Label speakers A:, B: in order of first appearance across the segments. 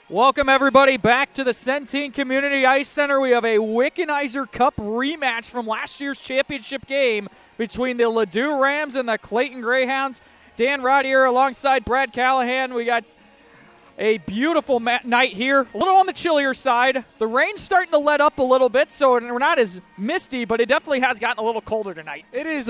A: Welcome, everybody, back to the Centene Community Ice Center. We have a Wickenheiser Cup rematch from last year's championship game between the Ladue Rams and the Clayton Greyhounds. Dan Rod here alongside Brad Callahan. We got a beautiful night here, a little on the chillier side. The rain's starting to let up a little bit, so we're not as misty, but it definitely has gotten a little colder tonight.
B: It is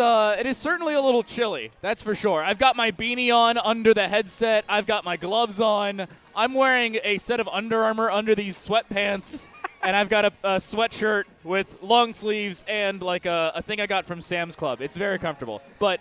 B: certainly a little chilly, that's for sure. I've got my beanie on under the headset. I've got my gloves on. I'm wearing a set of Under Armour under these sweatpants, and I've got a sweatshirt with long sleeves and like a thing I got from Sam's Club. It's very comfortable, but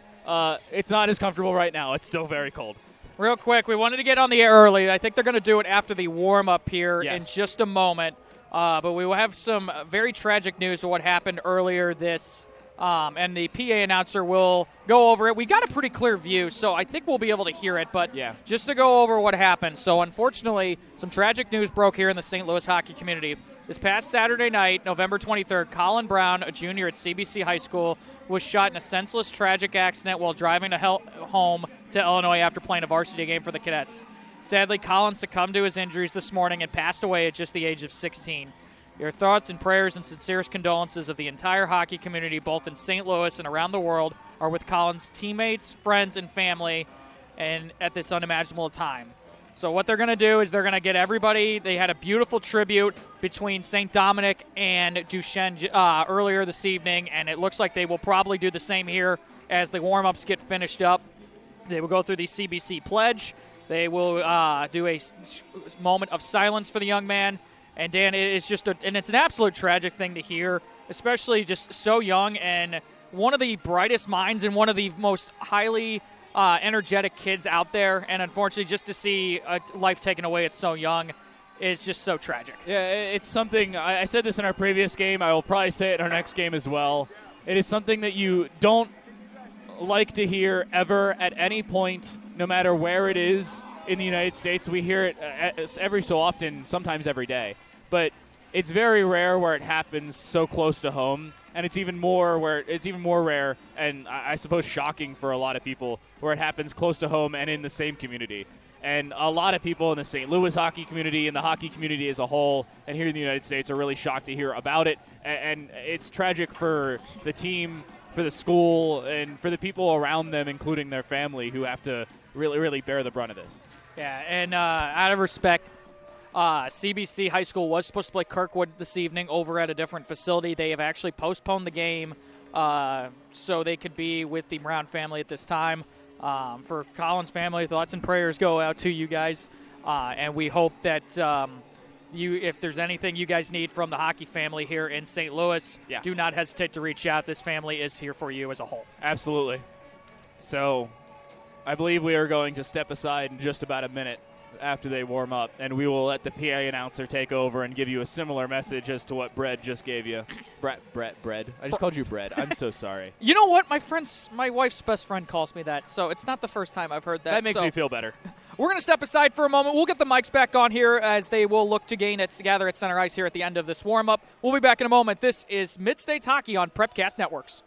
B: it's not as comfortable right now. It's still very cold.
A: Real quick, we wanted to get on the air early. I think they're going to do it after the warm-up here in just a moment. But we will have some very tragic news of what happened earlier this, and the PA announcer will go over it. We got a pretty clear view, so I think we'll be able to hear it. But just to go over what happened. So unfortunately, some tragic news broke here in the St. Louis hockey community. This past Saturday night, November 23rd, Colin Brown, a junior at CBC High School, was shot in a senseless, tragic accident while driving home to Illinois after playing a varsity game for the Cadets. Sadly, Colin succumbed to his injuries this morning and passed away at just the age of 16. Your thoughts and prayers and sincerest condolences of the entire hockey community, both in St. Louis and around the world, are with Colin's teammates, friends, and family, and at this unimaginable time. So what they're going to do is they're going to get everybody. They had a beautiful tribute between St. Dominic and Duchesne earlier this evening, and it looks like they will probably do the same here as the warm-ups get finished up. They will go through the CBC pledge. They will do a moment of silence for the young man. And Dan, it's an absolute tragic thing to hear, especially just so young and one of the brightest minds and one of the most highly energetic kids out there, and unfortunately just to see a life taken away at so young is just so tragic.
B: Yeah, it's something, I said this in our previous game, I will probably say it in our next game as well. It is something that you don't like to hear ever at any point, no matter where it is in the United States. We hear it every so often, sometimes every day, but it's very rare where it happens so close to home. And it's even more rare, and I suppose shocking for a lot of people, where it happens close to home and in the same community. And a lot of people in the St. Louis hockey community and the hockey community as a whole, and here in the United States, are really shocked to hear about it. And it's tragic for the team, for the school, and for the people around them, including their family, who have to really, really bear the brunt of this.
A: Yeah, and out of respect, CBC High School was supposed to play Kirkwood this evening over at a different facility. They have actually postponed the game so they could be with the Brown family at this time. For Colin's family, thoughts and prayers go out to you guys, and we hope that if there's anything you guys need from the hockey family here in St. Louis, do not hesitate to reach out. This family is here for you as a whole.
B: Absolutely. So I believe we are going to step aside in just about a minute after they warm up, and we will let the PA announcer take over and give you a similar message as to what Brett just gave you. Brett. I just called you Brett. I'm so sorry.
A: You know what? My wife's best friend calls me that, so it's not the first time I've heard that.
B: That makes me feel better.
A: We're going to step aside for a moment. We'll get the mics back on here as they will look to gather at center ice here at the end of this warm-up. We'll be back in a moment. This is Mid-States Hockey on Prepcast Networks.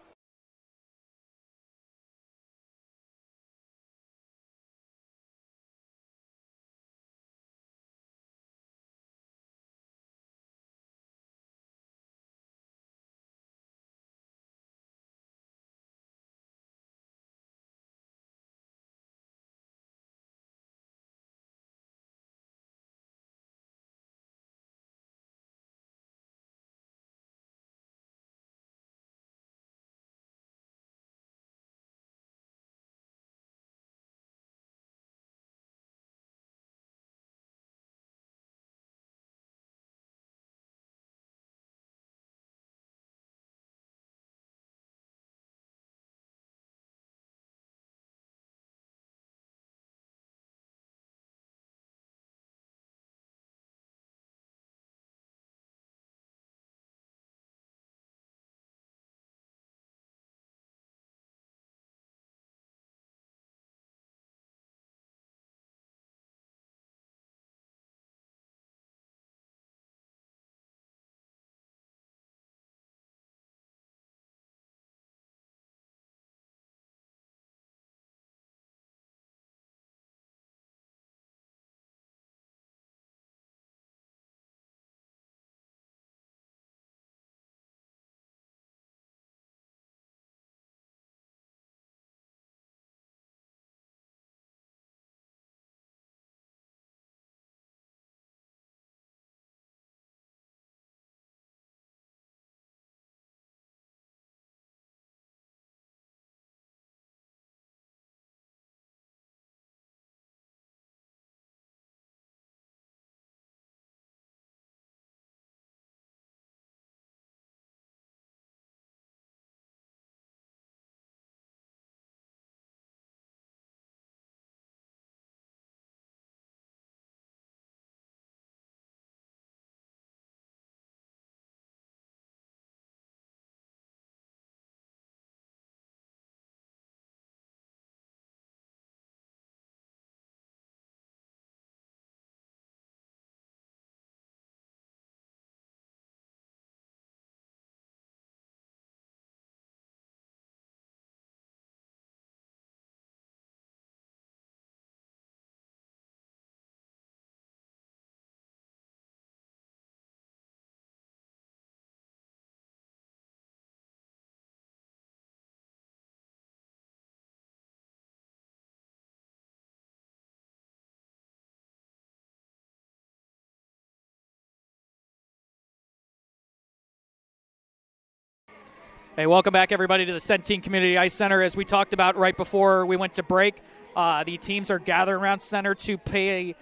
A: Hey, welcome back, everybody, to the Centene Community Ice Center. As we talked about right before we went to break, the teams are gathering around center to pay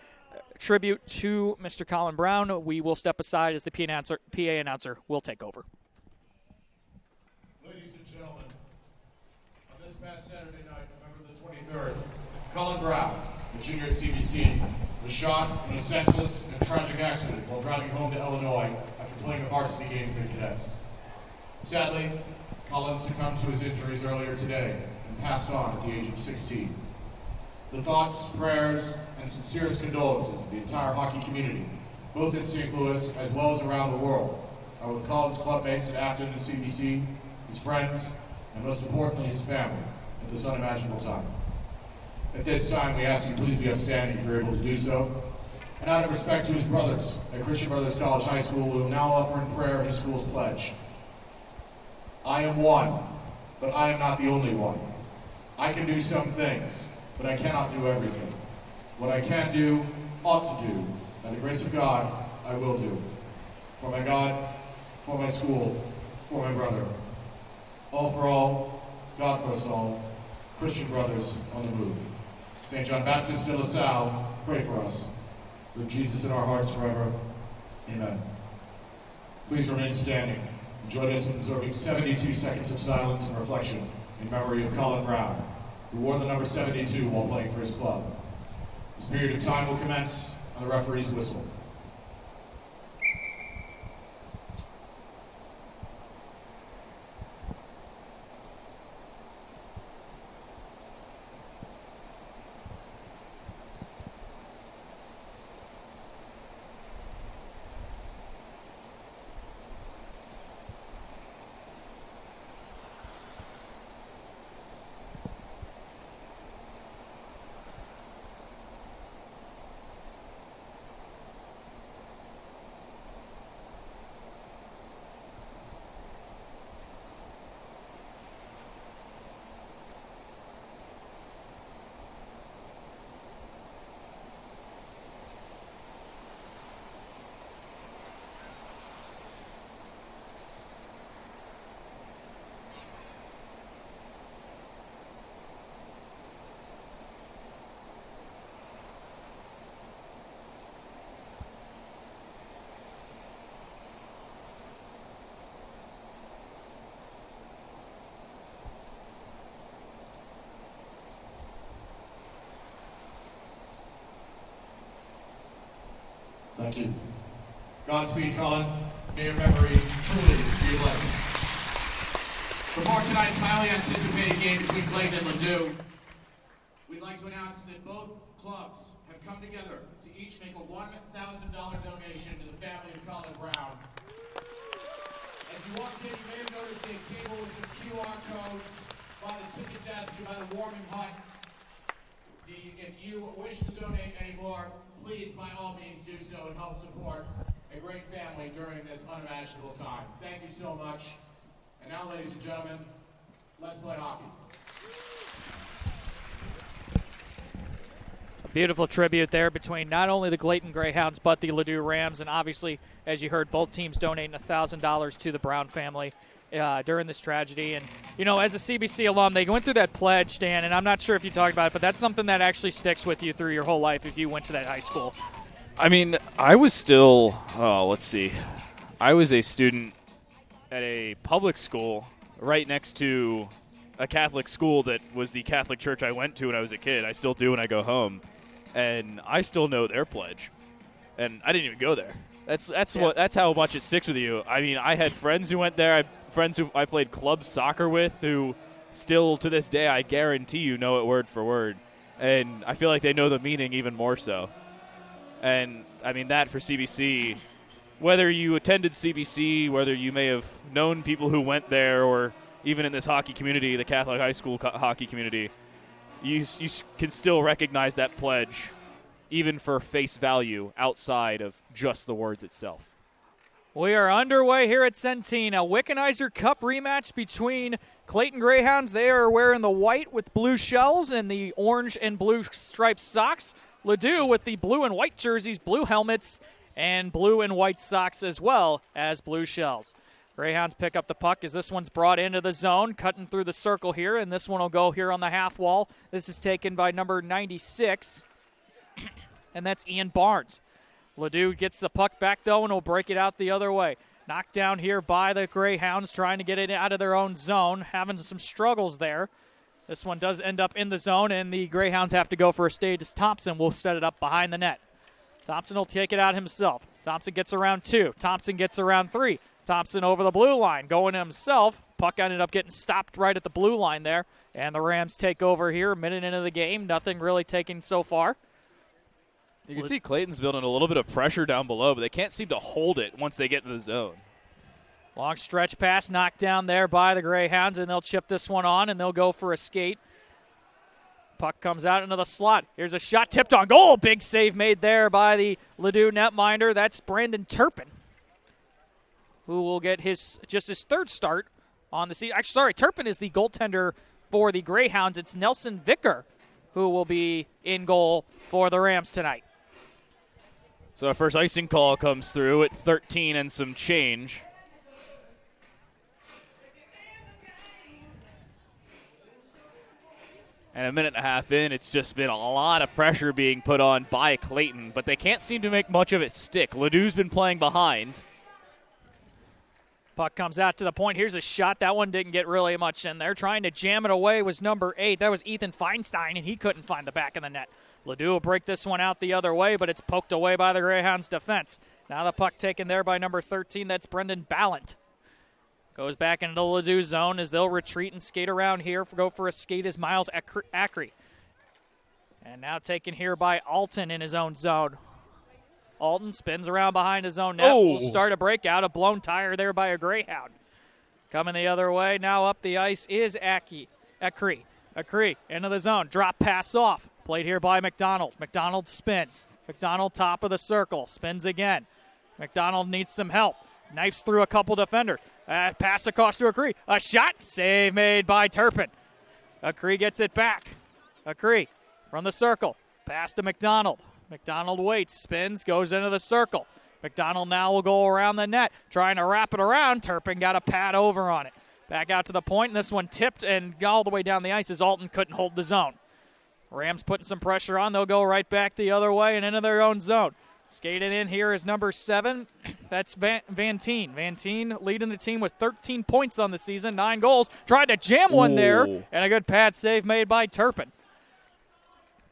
A: tribute to Mr. Colin Brown. We will step aside as the PA announcer will take over.
C: Ladies and gentlemen, on this past Saturday night, November the 23rd, Colin Brown, a junior at CBC, was shot in a senseless and tragic accident while driving home to Illinois after playing a varsity game for the cadets. Sadly, Colin succumbed to his injuries earlier today and passed on at the age of 16. The thoughts, prayers, and sincerest condolences of the entire hockey community, both in St. Louis as well as around the world, are with Colin's clubmates at Afton and CBC, his friends, and most importantly, his family, at this unimaginable time. At this time, we ask you please be upstanding if you're able to do so. And out of respect to his brothers at Christian Brothers College High School, we will now offer in prayer his school's pledge. I am one, but I am not the only one. I can do some things, but I cannot do everything. What I can do, ought to do, by the grace of God, I will do. For my God, for my school, for my brother. All for all, God for us all, Christian brothers on the move. St. John Baptist de La Salle, pray for us. With Jesus in our hearts forever. Amen. Please remain standing. Join us in observing 72 seconds of silence and reflection in memory of Colin Brown, who wore the number 72 while playing for his club. This period of time will commence on the referee's whistle. Thank you. Godspeed, Colin. May your memory truly be a blessing. Before tonight's highly anticipated game between Clayton and Ladue, we'd like to announce that both clubs have come together to each make a $1,000 donation to the family of Colin Brown. As you walked in, you may have noticed a table with some QR codes by the ticket desk and by the warming hut. If you wish to donate any more, please, by all means, do so and help support a great family during this unimaginable time. Thank you so much. And now, ladies and gentlemen, let's play hockey.
A: A beautiful tribute there between not only the Clayton Greyhounds but the Ladue Rams, and obviously, as you heard, both teams donating $1,000 to the Brown family during this tragedy. And, you know, as a CBC alum, they went through that pledge, Dan, and I'm not sure if you talked about it, but that's something that actually sticks with you through your whole life if you went to that high school.
B: I mean, I was still, I was a student at a public school right next to a Catholic school that was the Catholic church I went to when I was a kid. I still do when I go home. And I still know their pledge. And I didn't even go there. That's how much it sticks with you. I mean, I had friends who went there, friends who I played club soccer with who still to this day I guarantee you know it word for word. And I feel like they know the meaning even more so. And I mean that for CBC, whether you attended CBC, whether you may have known people who went there, or even in this hockey community, the Catholic high school hockey community, you can still recognize that pledge even for face value outside of just the words itself.
A: We are underway here at Centene, a Wickenheiser Cup rematch between Clayton Greyhounds. They are wearing the white with blue shells and the orange and blue striped socks. Ladue with the blue and white jerseys, blue helmets, and blue and white socks as well as blue shells. Greyhounds pick up the puck as this one's brought into the zone, cutting through the circle here, and this one will go here on the half wall. This is taken by number 96, and that's Ian Barnes. Ladue gets the puck back, though, and will break it out the other way. Knocked down here by the Greyhounds, trying to get it out of their own zone, having some struggles there. This one does end up in the zone, and the Greyhounds have to go for a stage as Thompson will set it up behind the net. Thompson will take it out himself. Thompson gets around 2. Thompson gets around 3. Thompson over the blue line, going himself. Puck ended up getting stopped right at the blue line there, and the Rams take over here a minute into the game. Nothing really taken so far.
B: You can see Clayton's building a little bit of pressure down below, but they can't seem to hold it once they get into the zone.
A: Long stretch pass knocked down there by the Greyhounds, and they'll chip this one on, and they'll go for a skate. Puck comes out into the slot. Here's a shot tipped on goal. Big save made there by the Ladue netminder. That's Brandon Turpin, who will get his third start on the season. Actually, sorry, Turpin is the goaltender for the Greyhounds. It's Nelson Vicker who will be in goal for the Rams tonight.
B: So our first icing call comes through at 13 and some change. And a minute and a half in, it's just been a lot of pressure being put on by Clayton, but they can't seem to make much of it stick. Ladue's been playing behind.
A: Puck comes out to the point. Here's a shot. That one didn't get really much in there. Trying to jam it away was number 8. That was Ethan Feinstein, and he couldn't find the back of the net. Ladue will break this one out the other way, but it's poked away by the Greyhounds' defense. Now the puck taken there by number 13. That's Brendan Ballant. Goes back into the Ladue zone as they'll retreat and skate around here. Go for a skate is Miles Acri. And now taken here by Alton in his own zone. Alton spins around behind his own net. Will start a breakout. A blown tire there by a Greyhound. Coming the other way. Now up the ice is Acri. Acri into the zone. Drop pass off. Played here by McDonald. McDonald spins. McDonald top of the circle. Spins again. McDonald needs some help. Knifes through a couple defenders. Pass across to Acri. A shot. Save made by Turpin. Acri gets it back. Acri from the circle. Pass to McDonald. McDonald waits. Spins. Goes into the circle. McDonald now will go around the net. Trying to wrap it around. Turpin got a pad over on it. Back out to the point. And this one tipped and all the way down the ice as Alton couldn't hold the zone. Rams putting some pressure on. They'll go right back the other way and into their own zone. Skating in here is number 7. That's Van Teen. Van Teen leading the team with 13 points on the season, 9 goals. Tried to jam one there, and a good pad save made by Turpin.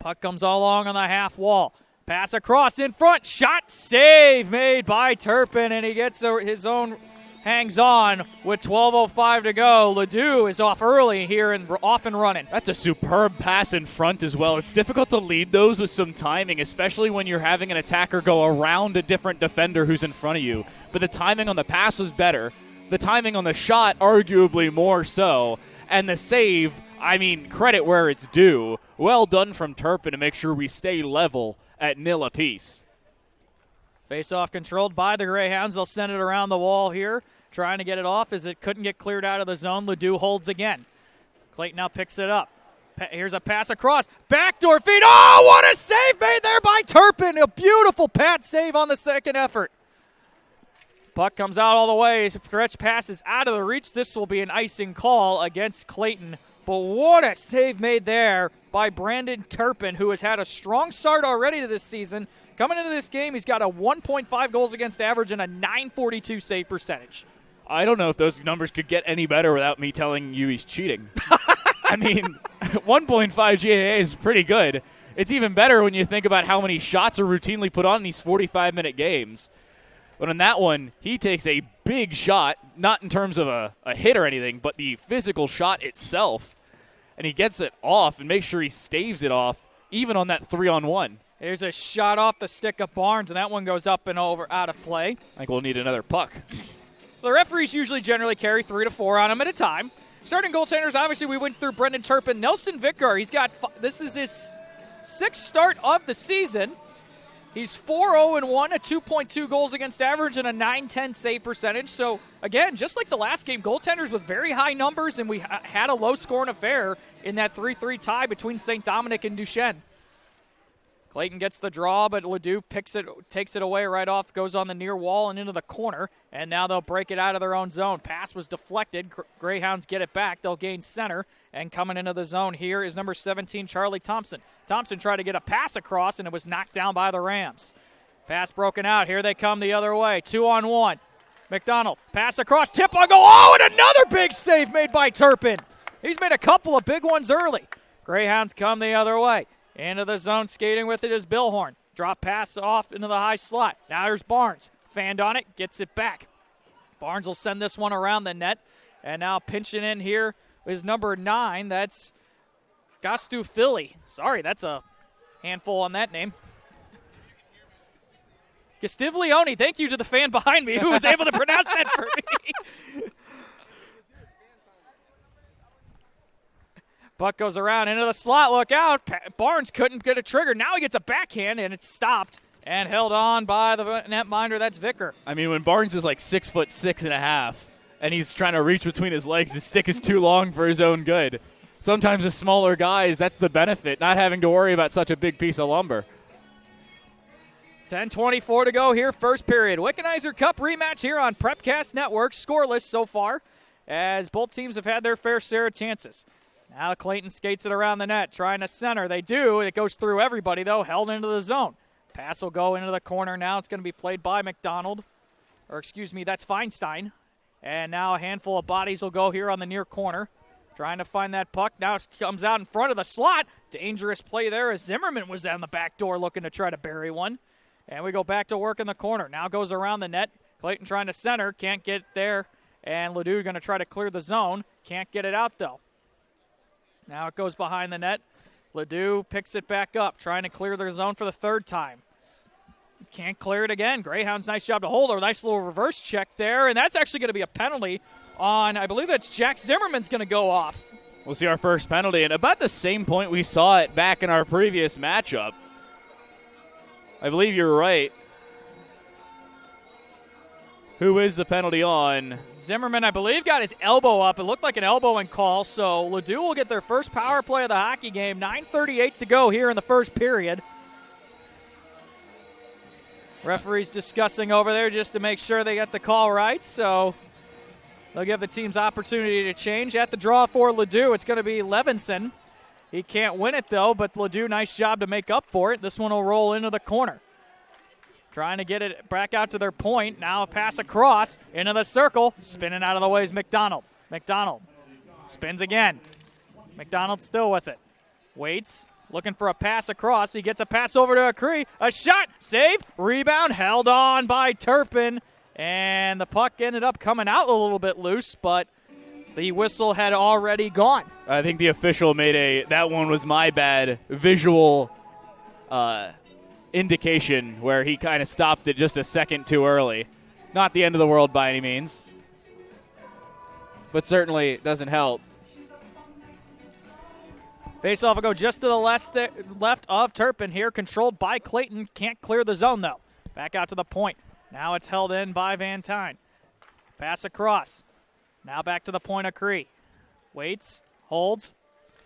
A: Puck comes all along on the half wall. Pass across in front. Shot save made by Turpin, and he gets his own hangs on with 12:05 to go. Ladue is off early here and off and running.
B: That's a superb pass in front as well. It's difficult to lead those with some timing, especially when you're having an attacker go around a different defender who's in front of you. But the timing on the pass was better. The timing on the shot, arguably more so. And the save, I mean, credit where it's due. Well done from Turpin to make sure we stay level at 0 apiece.
A: Face-off controlled by the Greyhounds. They'll send it around the wall here. Trying to get it off as it couldn't get cleared out of the zone. Ladue holds again. Clayton now picks it up. Here's a pass across. Backdoor feed. Oh, what a save made there by Turpin. A beautiful pad save on the second effort. Puck comes out all the way. Stretch pass is out of the reach. This will be an icing call against Clayton. But what a save made there by Brandon Turpin, who has had a strong start already this season. Coming into this game, he's got a 1.5 goals against average and a .942 save percentage.
B: I don't know if those numbers could get any better without me telling you he's cheating. I mean, 1.5 GAA is pretty good. It's even better when you think about how many shots are routinely put on in these 45-minute games. But on that one, he takes a big shot, not in terms of a hit or anything, but the physical shot itself. And he gets it off and makes sure he staves it off, even on that 3-on-1.
A: Here's a shot off the stick of Barnes, and that one goes up and over, out of play.
B: I think we'll need another puck.
A: The referees usually generally carry 3 to 4 on them at a time. Starting goaltenders, obviously we went through Brendan Turpin. Nelson Vicker, this is his 6th start of the season. He's 4-0-1, a 2.2 goals against average, and a .910 save percentage. So, again, just like the last game, goaltenders with very high numbers, and we had a low-scoring affair in that 3-3 tie between St. Dominic and Duchesne. Clayton gets the draw, but Ladue takes it away right off, goes on the near wall and into the corner, and now they'll break it out of their own zone. Pass was deflected. Greyhounds get it back. They'll gain center, and coming into the zone here is number 17, Charlie Thompson. Thompson tried to get a pass across, and it was knocked down by the Rams. Pass broken out. Here they come the other way. 2-on-1. McDonald, pass across, tip on goal. Oh, and another big save made by Turpin. He's made a couple of big ones early. Greyhounds come the other way. Into the zone, skating with it is Billhorn. Drop pass off into the high slot. Now there's Barnes. Fanned on it, gets it back. Barnes will send this one around the net. And now pinching in here is number 9. That's Gastu Philly. Sorry, that's a handful on that name. Castiglione, thank you to the fan behind me who was able to pronounce that for me. Puck goes around into the slot. Look out. Barnes couldn't get a trigger. Now he gets a backhand, and it's stopped and held on by the netminder. That's Vicker.
B: I mean, when Barnes is like 6'6.5", and he's trying to reach between his legs, his stick is too long for his own good. Sometimes the smaller guys, that's the benefit, not having to worry about such a big piece of lumber.
A: 10:24 to go here, first period. Wickenheiser Cup rematch here on Prepcast Network. Scoreless so far, as both teams have had their fair share of chances. Now Clayton skates it around the net, trying to center. They do. It goes through everybody, though, held into the zone. Pass will go into the corner now. It's going to be played by McDonald. Or, excuse me, that's Feinstein. And now a handful of bodies will go here on the near corner. Trying to find that puck. Now it comes out in front of the slot. Dangerous play there as Zimmerman was down the back door looking to try to bury one. And we go back to work in the corner. Now goes around the net. Clayton trying to center. Can't get there. And Ladue going to try to clear the zone. Can't get it out, though. Now it goes behind the net. Ladue picks it back up, trying to clear their zone for the third time. Can't clear it again. Greyhounds, nice job to hold her. Nice little reverse check there, and that's actually going to be a penalty on, I believe that's Jack Zimmerman's going to go off.
B: We'll see our first penalty, and about the same point we saw it back in our previous matchup. I believe you're right. Who is the penalty on?
A: Zimmerman, I believe, got his elbow up. It looked like an elbowing call, so Ladue will get their first power play of the hockey game. 9:38 to go here in the first period. Referee's discussing over there just to make sure they got the call right, so they'll give the teams opportunity to change. At the draw for Ladue, it's going to be Levinson. He can't win it, though, but Ladue, nice job to make up for it. This one will roll into the corner. Trying to get it back out to their point. Now a pass across into the circle. Spinning out of the way is McDonald. McDonald spins again. McDonald still with it. Waits, looking for a pass across. He gets a pass over to Acree. A shot, save, rebound, held on by Turpin. And the puck ended up coming out a little bit loose, but the whistle had already gone.
B: I think the official made that one was my bad, visual indication where he kind of stopped it just a second too early. Not the end of the world by any means, but certainly doesn't help.
A: Face-off will go just to the left of Turpin here, controlled by Clayton. Can't clear the zone, though. Back out to the point. Now it's held in by Van Tine. Pass across. Now back to the point of Cree. Waits, holds,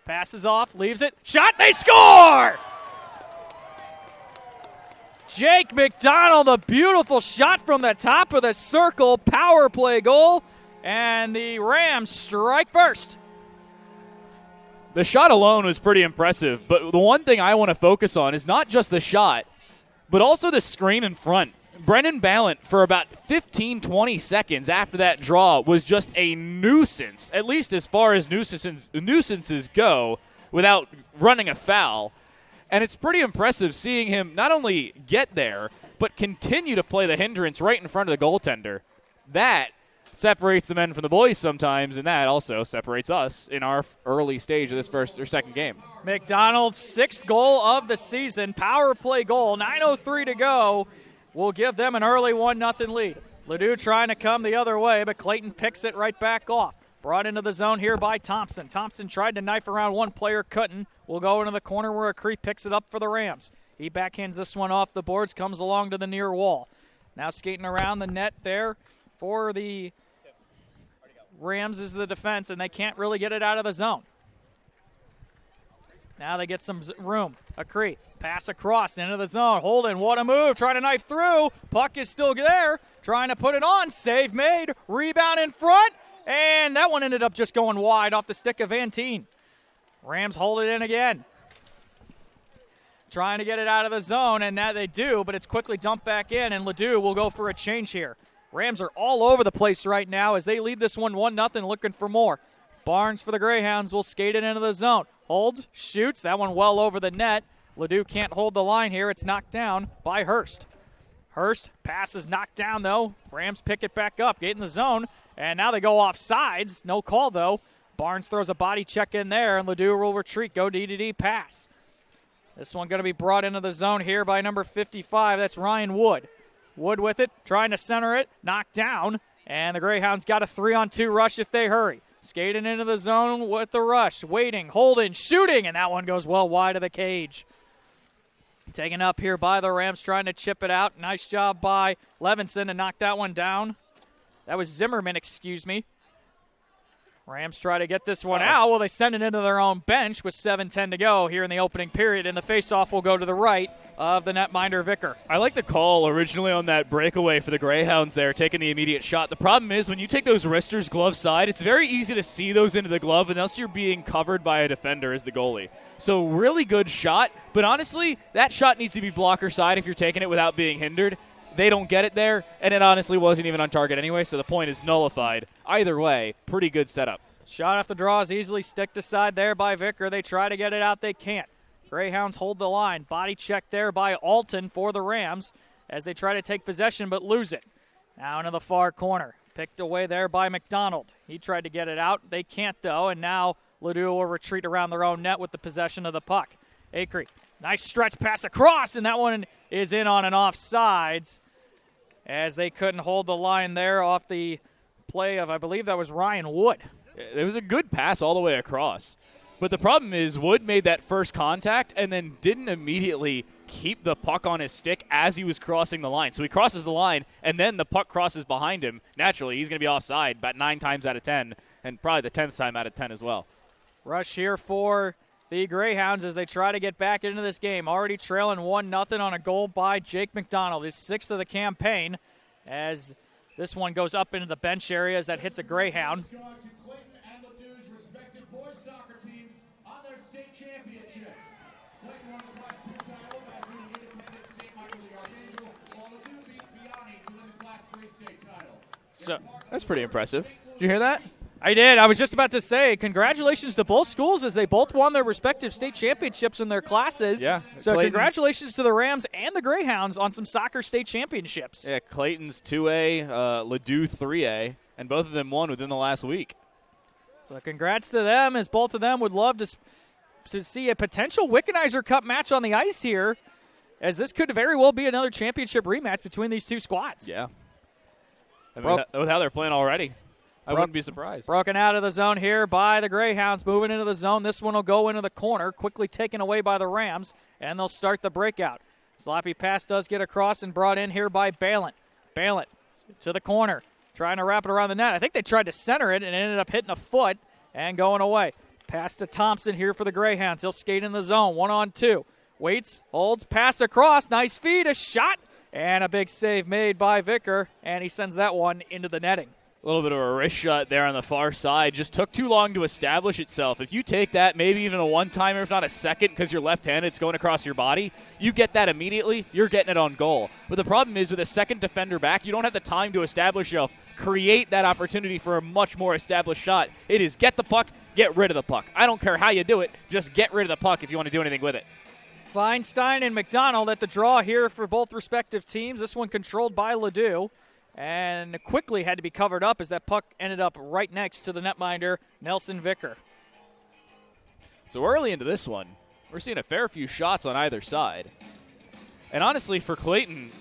A: passes off, leaves it. Shot, they score! Jake McDonald, a beautiful shot from the top of the circle. Power play goal, and the Rams strike first.
B: The shot alone was pretty impressive, but the one thing I want to focus on is not just the shot, but also the screen in front. Brendan Ballant, for about 15, 20 seconds after that draw, was just a nuisance, at least as far as nuisances go, without running a foul. And it's pretty impressive seeing him not only get there, but continue to play the hindrance right in front of the goaltender. That separates the men from the boys sometimes, and that also separates us in our early stage of this first or second game.
A: McDonald's sixth goal of the season, power play goal, 9:03 to go. Will give them an early 1-0 lead. Ladue trying to come the other way, but Clayton picks it right back off. Brought into the zone here by Thompson. Thompson tried to knife around one player, couldn't. Will go into the corner where Acree picks it up for the Rams. He backhands this one off the boards, comes along to the near wall. Now skating around the net there for the Rams is the defense, and they can't really get it out of the zone. Now they get some room. Acree, pass across into the zone. Holden, what a move. Trying to knife through. Puck is still there. Trying to put it on. Save made. Rebound in front. And that one ended up just going wide off the stick of Vantine. Rams hold it in again. Trying to get it out of the zone, and now they do, but it's quickly dumped back in, and Ladue will go for a change here. Rams are all over the place right now as they lead this one 1-0, looking for more. Barnes for the Greyhounds will skate it into the zone. Holds, shoots, that one well over the net. Ladue can't hold the line here. It's knocked down by Hurst. Hurst, pass is knocked down, though. Rams pick it back up, get in the zone, and now they go off sides. No call, though. Barnes throws a body check in there, and Ladue will retreat. Go D-to-D pass. This one going to be brought into the zone here by number 55. That's Ryan Wood. Wood with it, trying to center it, knocked down, and the Greyhounds got a 3-on-2 rush if they hurry. Skating into the zone with the rush, waiting, holding, shooting, and that one goes well wide of the cage. Taken up here by the Rams, trying to chip it out. Nice job by Levinson to knock that one down. That was Zimmerman, excuse me. Rams try to get this one out. Well, they send it into their own bench with 7:10 to go here in the opening period, and the faceoff will go to the right of the netminder Vicker.
B: I like the call originally on that breakaway for the Greyhounds there, taking the immediate shot. The problem is when you take those wristers glove side, it's very easy to see those into the glove unless you're being covered by a defender as the goalie. So really good shot, but honestly, that shot needs to be blocker side if you're taking it without being hindered. They don't get it there, and it honestly wasn't even on target anyway, so the point is nullified. Either way, pretty good setup.
A: Shot off the draw is easily sticked aside there by Vicker. They try to get it out. They can't. Greyhounds hold the line. Body check there by Alton for the Rams as they try to take possession but lose it. Now into the far corner. Picked away there by McDonald. He tried to get it out. They can't, though, and now Ladue will retreat around their own net with the possession of the puck. Acree, nice stretch pass across, and that one is in on and off sides as they couldn't hold the line there off the play of, I believe that was Ryan Wood.
B: It was a good pass all the way across. But the problem is Wood made that first contact and then didn't immediately keep the puck on his stick as he was crossing the line. So he crosses the line, and then the puck crosses behind him. Naturally, he's going to be offside about 9 times out of 10, and probably the 10th time out of 10 as well.
A: Rush here for the Greyhounds as they try to get back into this game. Already trailing 1-0 on a goal by Jake McDonald, his 6th of the campaign, as this one goes up into the bench area as that hits a Greyhound.
C: Clayton and Ladue's respective boys soccer teams on their state championships. Clayton won the Class 2 title by beating independent St. Michael the Archangel, while Ladue beat Vianney to win the Class 3 state title.
B: So that's pretty impressive. Did you hear that?
A: I did. I was just about to say, congratulations to both schools as they both won their respective state championships in their classes.
B: Yeah.
A: So
B: Clayton,
A: congratulations to the Rams and the Greyhounds on some soccer state championships.
B: Yeah, Clayton's 2A, Ladue 3A, and both of them won within the last week.
A: So congrats to them, as both of them would love to see a potential Wickenheiser Cup match on the ice here, as this could very well be another championship rematch between these two squads.
B: Yeah. I mean, with how they're playing already, I wouldn't be surprised.
A: Broken out of the zone here by the Greyhounds, moving into the zone. This one will go into the corner, quickly taken away by the Rams, and they'll start the breakout. Sloppy pass does get across and brought in here by Balint. Balint to the corner, trying to wrap it around the net. I think they tried to center it and ended up hitting a foot and going away. Pass to Thompson here for the Greyhounds. He'll skate in the zone, 1-on-2. Waits, holds, pass across, nice feed, a shot, and a big save made by Vicker, and he sends that one into the netting.
B: A little bit of a wrist shot there on the far side. Just took too long to establish itself. If you take that, maybe even a one-timer, if not a second, because you're left-handed, it's going across your body, you get that immediately, you're getting it on goal. But the problem is with a second defender back, you don't have the time to establish yourself, create that opportunity for a much more established shot. It is get the puck, get rid of the puck. I don't care how you do it, just get rid of the puck if you want to do anything with it.
A: Feinstein and McDonald at the draw here for both respective teams. This one controlled by Ladue. And quickly had to be covered up as that puck ended up right next to the netminder, Nelson Vicker.
B: So early into this one, we're seeing a fair few shots on either side. And honestly, for Clayton,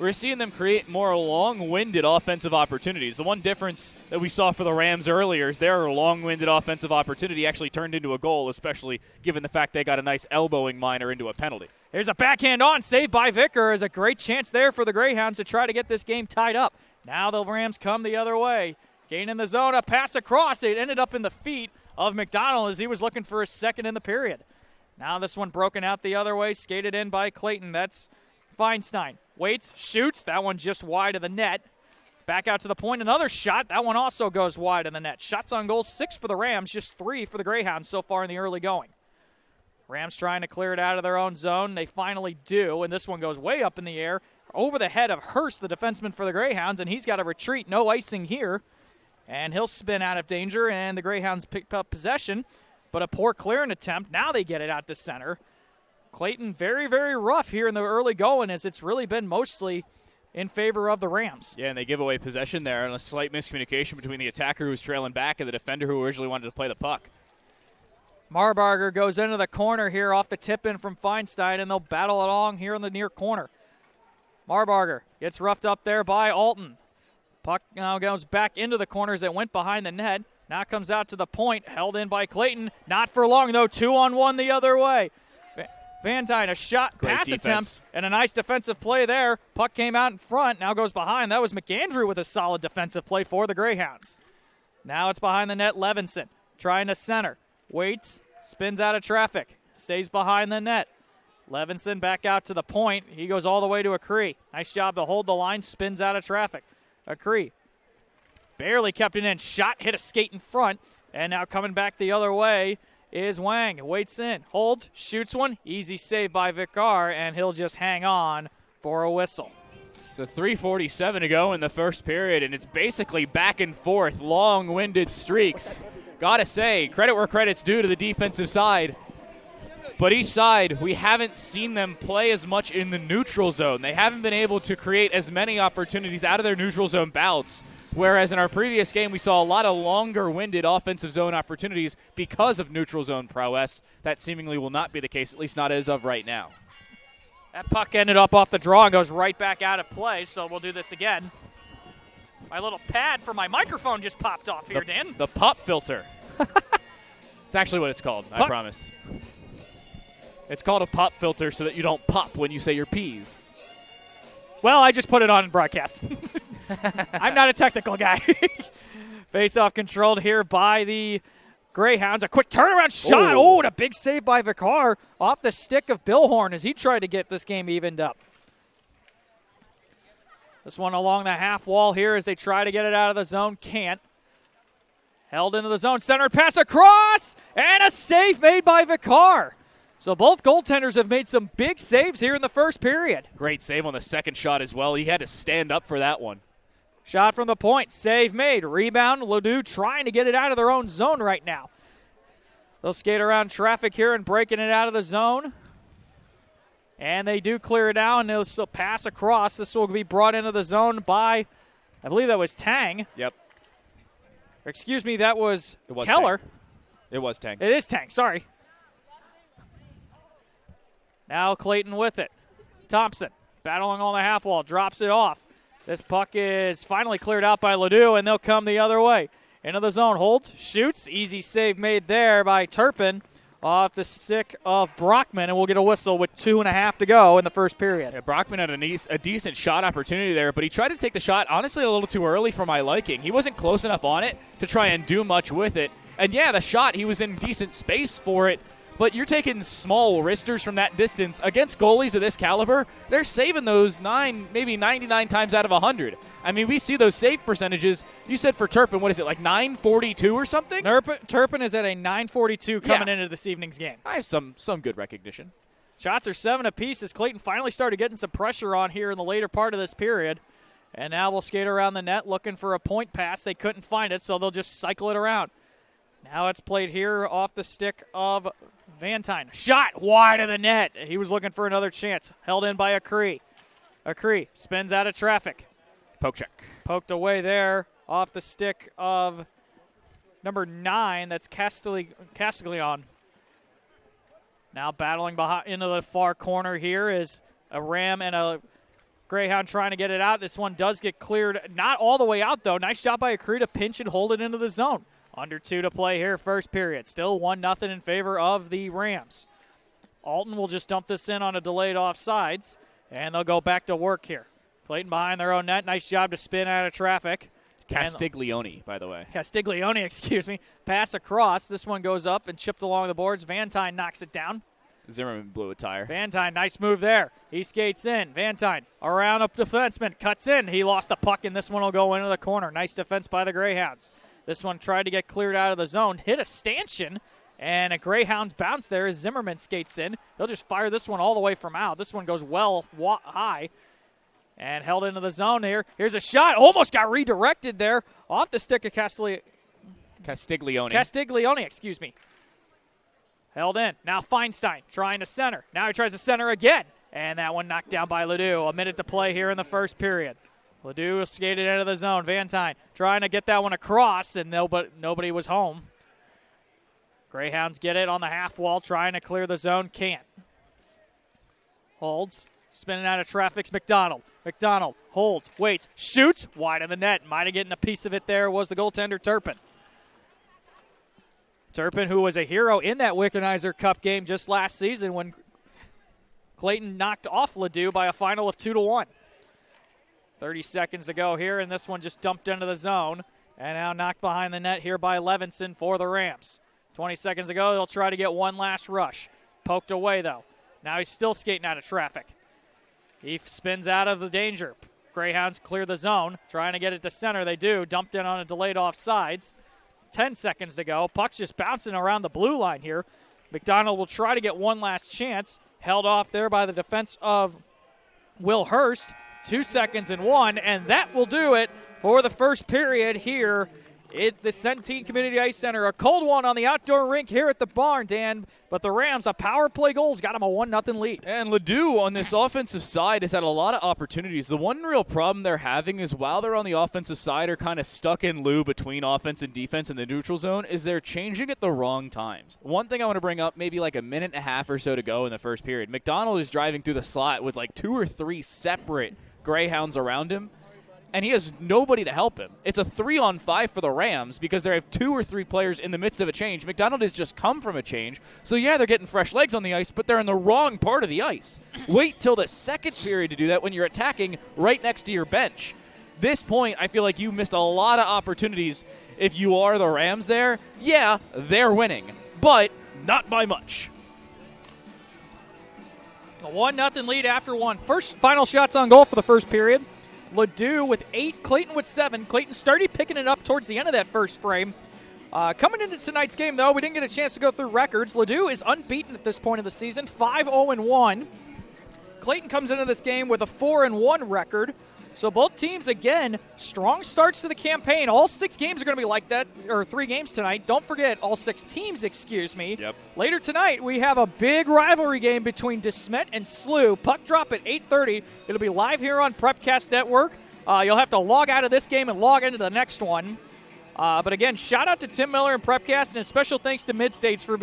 B: we're seeing them create more long-winded offensive opportunities. The one difference that we saw for the Rams earlier is their long-winded offensive opportunity actually turned into a goal, especially given the fact they got a nice elbowing minor into a penalty.
A: Here's a backhand on, saved by Vicker. Is a great chance there for the Greyhounds to try to get this game tied up. Now the Rams come the other way. Gain in the zone, a pass across. It ended up in the feet of McDonald as he was looking for his second in the period. Now this one broken out the other way, skated in by Clayton. That's Feinstein. Waits, shoots. That one just wide of the net. Back out to the point, another shot. That one also goes wide of the net. Shots on goal, 6 for the Rams, just 3 for the Greyhounds so far in the early going. Rams trying to clear it out of their own zone. They finally do, and this one goes way up in the air over the head of Hurst, the defenseman for the Greyhounds, and he's got to retreat. No icing here, and he'll spin out of danger, and the Greyhounds picked up possession, but a poor clearing attempt. Now they get it out to center. Clayton very, very rough here in the early going, as it's really been mostly in favor of the Rams.
B: Yeah, and they give away possession there, and a slight miscommunication between the attacker who was trailing back and the defender who originally wanted to play the puck.
A: Marbarger goes into the corner here off the tip-in from Feinstein, and they'll battle along here in the near corner. Marbarger gets roughed up there by Alton. Puck now goes back into the corners that went behind the net. Now comes out to the point, held in by Clayton. Not for long, though. 2-on-1 the other way. Van Dyne, a shot,
B: great
A: pass
B: defense
A: attempt, and a nice defensive play there. Puck came out in front, now goes behind. That was McAndrew with a solid defensive play for the Greyhounds. Now it's behind the net, Levinson trying to center. Waits, spins out of traffic, stays behind the net. Levinson back out to the point. He goes all the way to Acree. Nice job to hold the line, spins out of traffic. Acree barely kept it in. Shot, hit a skate in front, and now coming back the other way is Wang. Waits in, holds, shoots one. Easy save by Vicar, and he'll just hang on for a whistle.
B: So 3:47 to go in the first period, and it's basically back and forth, long-winded streaks. Gotta say, credit where credit's due to the defensive side. But each side, we haven't seen them play as much in the neutral zone. They haven't been able to create as many opportunities out of their neutral zone bouts. Whereas in our previous game, we saw a lot of longer-winded offensive zone opportunities because of neutral zone prowess. That seemingly will not be the case, at least not as of right now.
A: That puck ended up off the draw and goes right back out of play, so we'll do this again. My little pad for my microphone just popped off here, Dan.
B: The pop filter. It's actually what it's called, I promise. It's called a pop filter so that you don't pop when you say your P's.
A: Well, I just put it on in broadcast. I'm not a technical guy. Face-off controlled here by the Greyhounds. A quick turnaround shot. Oh, and a big save by Vicar off the stick of Billhorn as he tried to get this game evened up. This one along the half wall here as they try to get it out of the zone. Can't. Held into the zone. Center pass across. And a save made by Vicar. So both goaltenders have made some big saves here in the first period.
B: Great save on the second shot as well. He had to stand up for that one.
A: Shot from the point. Save made. Rebound. Ladue trying to get it out of their own zone right now. They'll skate around traffic here and breaking it out of the zone. And they do clear it out, and they'll still pass across. This will be brought into the zone by, I believe that was Tang.
B: Yep.
A: Excuse me, that was Keller.
B: Tang. It was Tang.
A: It is Tang, sorry. Now Clayton with it. Thompson battling on the half wall, drops it off. This puck is finally cleared out by Ladue, and they'll come the other way. Into the zone, holds, shoots. Easy save made there by Turpin off the stick of Brockman, and we'll get a whistle with 2.5 to go in the first period.
B: Yeah, Brockman had a decent shot opportunity there, but he tried to take the shot, honestly, a little too early for my liking. He wasn't close enough on it to try and do much with it. And, yeah, the shot, he was in decent space for it. But you're taking small wristers from that distance against goalies of this caliber. They're saving those maybe 99 times out of 100. I mean, we see those save percentages. You said for Turpin, what is it, like 942 or something?
A: Turpin is at a 942 coming into this evening's game.
B: I have some good recognition.
A: Shots are 7 apiece as Clayton finally started getting some pressure on here in the later part of this period. And now we'll skate around the net looking for a point pass. They couldn't find it, so they'll just cycle it around. Now it's played here off the stick of Van Dyne. Shot wide of the net. He was looking for another chance. Held in by Acree. Acree spins out of traffic.
B: Poke check.
A: Poked away there off the stick of number 9. That's Castiglione. Now battling behind into the far corner here is a Ram and a Greyhound trying to get it out. This one does get cleared. Not all the way out, though. Nice job by Acree to pinch and hold it into the zone. Under 2 to play here, first period. Still 1-0 in favor of the Rams. Alton will just dump this in on a delayed offsides, and they'll go back to work here. Clayton behind their own net. Nice job to spin out of traffic.
B: It's Castiglione, by the way.
A: Castiglione, excuse me. Pass across. This one goes up and chipped along the boards. Van Dyne knocks it down.
B: Zimmerman blew a tire.
A: Vantine, nice move there. He skates in. Vantine around up defenseman, cuts in. He lost the puck, and this one will go into the corner. Nice defense by the Greyhounds. This one tried to get cleared out of the zone, hit a stanchion, and a Greyhound bounce there as Zimmerman skates in. He'll just fire this one all the way from out. This one goes well high and held into the zone here. Here's a shot. Almost got redirected there off the stick of Castiglione. Castiglione, excuse me. Held in. Now Feinstein trying to center. Now he tries to center again. And that one knocked down by Ladue. A minute to play here in the first period. Ladue skated into the zone. Vantine trying to get that one across, and nobody was home. Greyhounds get it on the half wall, trying to clear the zone. Can't. Holds. Spinning out of traffic's McDonald. McDonald holds, waits, shoots. Wide of the net. Might have gotten a piece of it there was the goaltender Turpin. Turpin, who was a hero in that Wickenheiser Cup game just last season when Clayton knocked off Ladue by a final of 2-1. 30 seconds to go here, and this one just dumped into the zone. And now knocked behind the net here by Levinson for the Rams. 20 seconds ago, they'll try to get one last rush. Poked away, though. Now he's still skating out of traffic. He spins out of the danger. Greyhounds clear the zone. Trying to get it to center. They do. Dumped in on a delayed offsides. 10 seconds to go. Puck's just bouncing around the blue line here. McDonald will try to get one last chance. Held off there by the defense of Will Hurst. 2 seconds and 1, and that will do it for the first period here at the Centene Community Ice Center. A cold one on the outdoor rink here at the barn, Dan, but the Rams, a power play goals, got them a 1-0 lead.
B: And Ladue on this offensive side has had a lot of opportunities. The one real problem they're having is while they're on the offensive side or kind of stuck in lieu between offense and defense in the neutral zone is they're changing at the wrong times. One thing I want to bring up, maybe like a minute and a half or so to go in the first period. McDonald is driving through the slot with like 2 or 3 separate Greyhounds around him, and he has nobody to help him. It's a 3-on-5 for the Rams because they have 2 or 3 players in the midst of a change. McDonald has just come from a change, so yeah, they're getting fresh legs on the ice, but they're in the wrong part of the ice. Wait till the second period to do that when you're attacking right next to your bench. This point, I feel like you missed a lot of opportunities if you are the Rams there. Yeah, they're winning, but not by much.
A: A 1-0 lead after one. Final shots on goal for the first period. Ladue with 8, Clayton with 7. Clayton started picking it up towards the end of that first frame. Coming into tonight's game, though, we didn't get a chance to go through records. Ladue is unbeaten at this point of the season, 5-0-1. Clayton comes into this game with a 4-1 record. So both teams, again, strong starts to the campaign. All 6 games are going to be like that, or 3 games tonight. Don't forget, all 6 teams, excuse me.
B: Yep.
A: Later tonight, we have a big rivalry game between DeSmet and SLU. Puck drop at 8:30. It'll be live here on Prepcast Network. You'll have to log out of this game and log into the next one. But again, shout out to Tim Miller and Prepcast, and a special thanks to Midstage for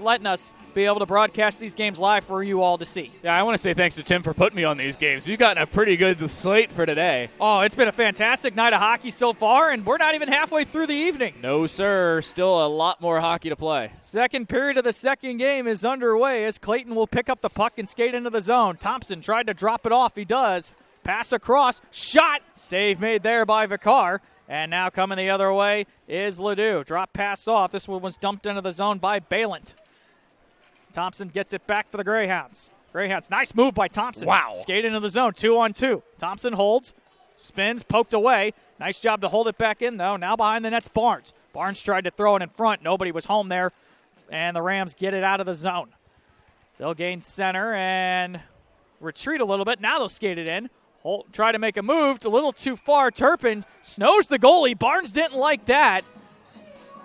A: letting us be able to broadcast these games live for you all to see.
B: Yeah, I want to say thanks to Tim for putting me on these games. You've gotten a pretty good slate for today.
A: Oh, it's been a fantastic night of hockey so far, and we're not even halfway through the evening.
B: No, sir. Still a lot more hockey to play.
A: Second period of the second game is underway as Clayton will pick up the puck and skate into the zone. Thompson tried to drop it off. He does. Pass across. Shot. Save made there by Vicar. And now coming the other way is Ladue. Drop pass off. This one was dumped into the zone by Balant. Thompson gets it back for the Greyhounds. Greyhounds, nice move by Thompson.
B: Wow.
A: Skate into the zone, 2-on-2. Thompson holds, spins, poked away. Nice job to hold it back in, though. Now behind the net's Barnes. Barnes tried to throw it in front. Nobody was home there. And the Rams get it out of the zone. They'll gain center and retreat a little bit. Now they'll skate it in. Try to make a move, a little too far. Turpin snows the goalie. Barnes didn't like that.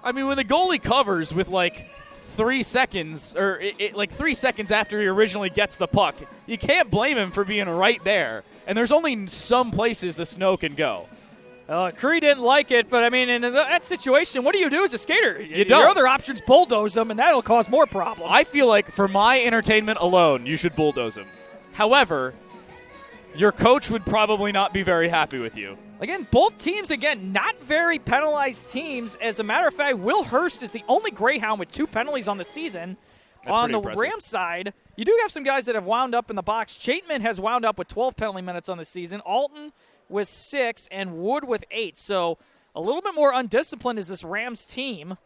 B: I mean, when the goalie covers with like 3 seconds, or like 3 seconds after he originally gets the puck, you can't blame him for being right there. And there's only some places the snow can go.
A: Cree didn't like it, but I mean, in that situation, what do you do as a skater?
B: You don't.
A: Your other options bulldoze them, and that'll cause more problems.
B: I feel like for my entertainment alone, you should bulldoze him. However, your coach would probably not be very happy with you.
A: Again, both teams, not very penalized teams. As a matter of fact, Will Hurst is the only Greyhound with 2 penalties on the season.
B: That's
A: on the
B: impressive.
A: Rams side, you do have some guys that have wound up in the box. Chaitman has wound up with 12 penalty minutes on the season. Alton with 6 and Wood with 8. So a little bit more undisciplined is this Rams team.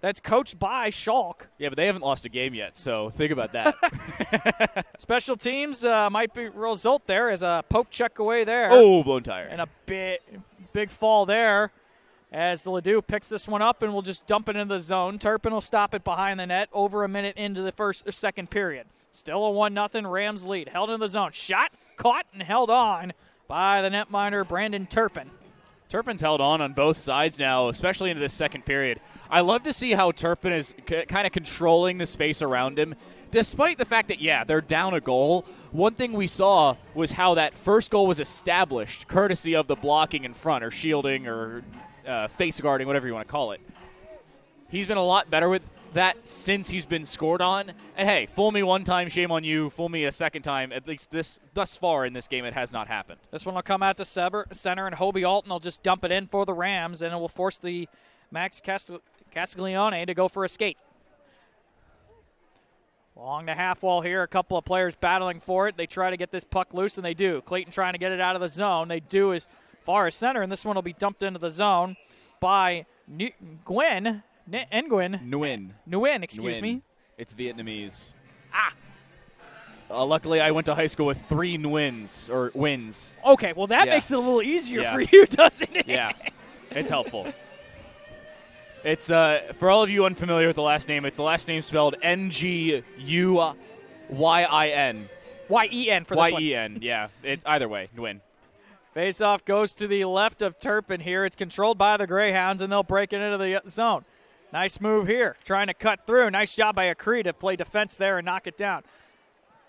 A: that's coached by Schalk.
B: Yeah, but they haven't lost a game yet, so think about that.
A: Special teams might be result there as a poke check away there.
B: Oh, blown tire.
A: And a big fall there as the Ladue picks this one up and will just dump it into the zone. Turpin will stop it behind the net over a minute into the second period. Still a 1-0 Rams lead. Held in the zone. Shot, caught, and held on by the netminder Brandon Turpin.
B: Turpin's held on both sides now, especially into this second period. I love to see how Turpin is kind of controlling the space around him, despite the fact that, yeah, they're down a goal. One thing we saw was how that first goal was established, courtesy of the blocking in front, or shielding, or face guarding, whatever you want to call it. He's been a lot better with that since he's been scored on. And, hey, fool me one time, shame on you. Fool me a second time. At least thus far in this game, it has not happened.
A: This one will come out to center, and Hobie Alton will just dump it in for the Rams, and it will force the Max Castiglione to go for a skate. Along the half wall here, a couple of players battling for it. They try to get this puck loose, and they do. Clayton trying to get it out of the zone. They do as far as center, and this one will be dumped into the zone by Nguyen. Nguyen, me.
B: It's Vietnamese. Luckily, I went to high school with 3 wins.
A: Okay, well, that makes it a little easier for you, doesn't it?
B: Yeah, it's helpful. It's for all of you unfamiliar with the last name, it's the last name spelled Nguyen.
A: Y-E-N for this one.
B: Y-E-N, yeah. Either way, Nguyen.
A: Face-off goes to the left of Turpin here. It's controlled by the Greyhounds, and they'll break it into the zone. Nice move here, trying to cut through. Nice job by Acree to play defense there and knock it down.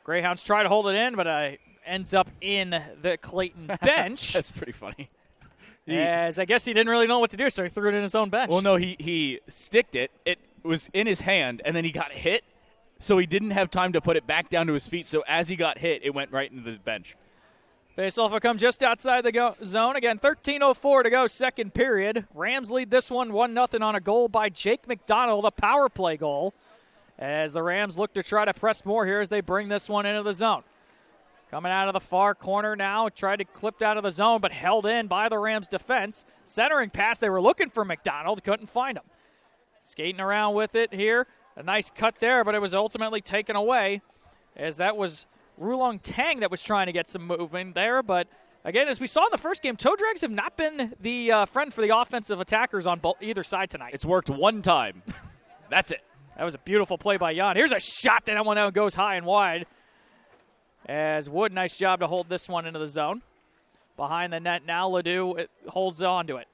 A: Greyhounds try to hold it in, but ends up in the Clayton bench.
B: That's pretty funny.
A: As I guess he didn't really know what to do, so he threw it in his own bench.
B: Well, no, he sticked it. It was in his hand, and then he got hit, so he didn't have time to put it back down to his feet. So as he got hit, it went right into the bench.
A: Faceoff will come just outside the zone. Again, 13:04 to go, second period. Rams lead this one 1-0 on a goal by Jake McDonald, a power play goal, as the Rams look to try to press more here as they bring this one into the zone. Coming out of the far corner now, tried to clip out of the zone, but held in by the Rams defense. Centering pass, they were looking for McDonald, couldn't find him. Skating around with it here. A nice cut there, but it was ultimately taken away, as that was Rulong Tang that was trying to get some movement there. But again, as we saw in the first game, toe drags have not been the friend for the offensive attackers on either side tonight.
B: It's worked one time. That's it.
A: That was a beautiful play by Jan. Here's a shot that one out goes high and wide. As Wood, nice job to hold this one into the zone. Behind the net now, Ladue holds on to it.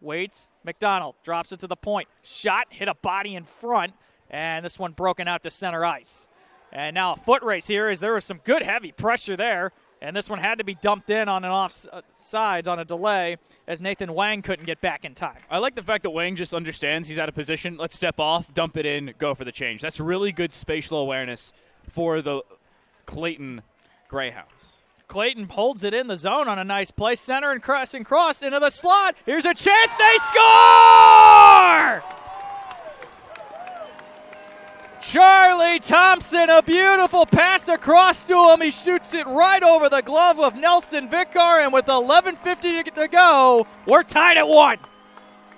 A: Waits, McDonald drops it to the point. Shot, hit a body in front, and this one broken out to center ice. And now a foot race here as there was some good heavy pressure there, and this one had to be dumped in on an offsides on a delay as Nathan Wang couldn't get back in time.
B: I like the fact that Wang just understands he's out of position. Let's step off, dump it in, go for the change. That's really good spatial awareness for the Clayton Greyhounds.
A: Clayton holds it in the zone on a nice play. Center and cross into the slot. Here's a chance. They score! Charlie Thompson, a beautiful pass across to him. He shoots it right over the glove of Nelson Vicar, and with 11:50 to go, we're tied at 1.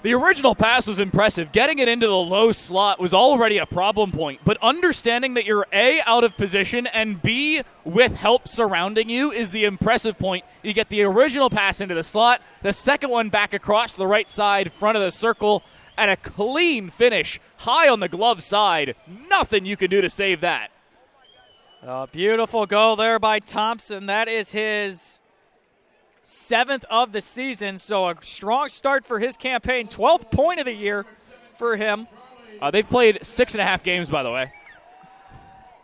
B: The original pass was impressive. Getting it into the low slot was already a problem point, but understanding that you're A, out of position, and B, with help surrounding you is the impressive point. You get the original pass into the slot, the second one back across the right side, front of the circle, and a clean finish high on the glove side. Nothing you can do to save that.
A: A beautiful goal there by Thompson. That is his 7th of the season, so a strong start for his campaign. 12th point of the year for him.
B: They've played 6.5 games, by the way.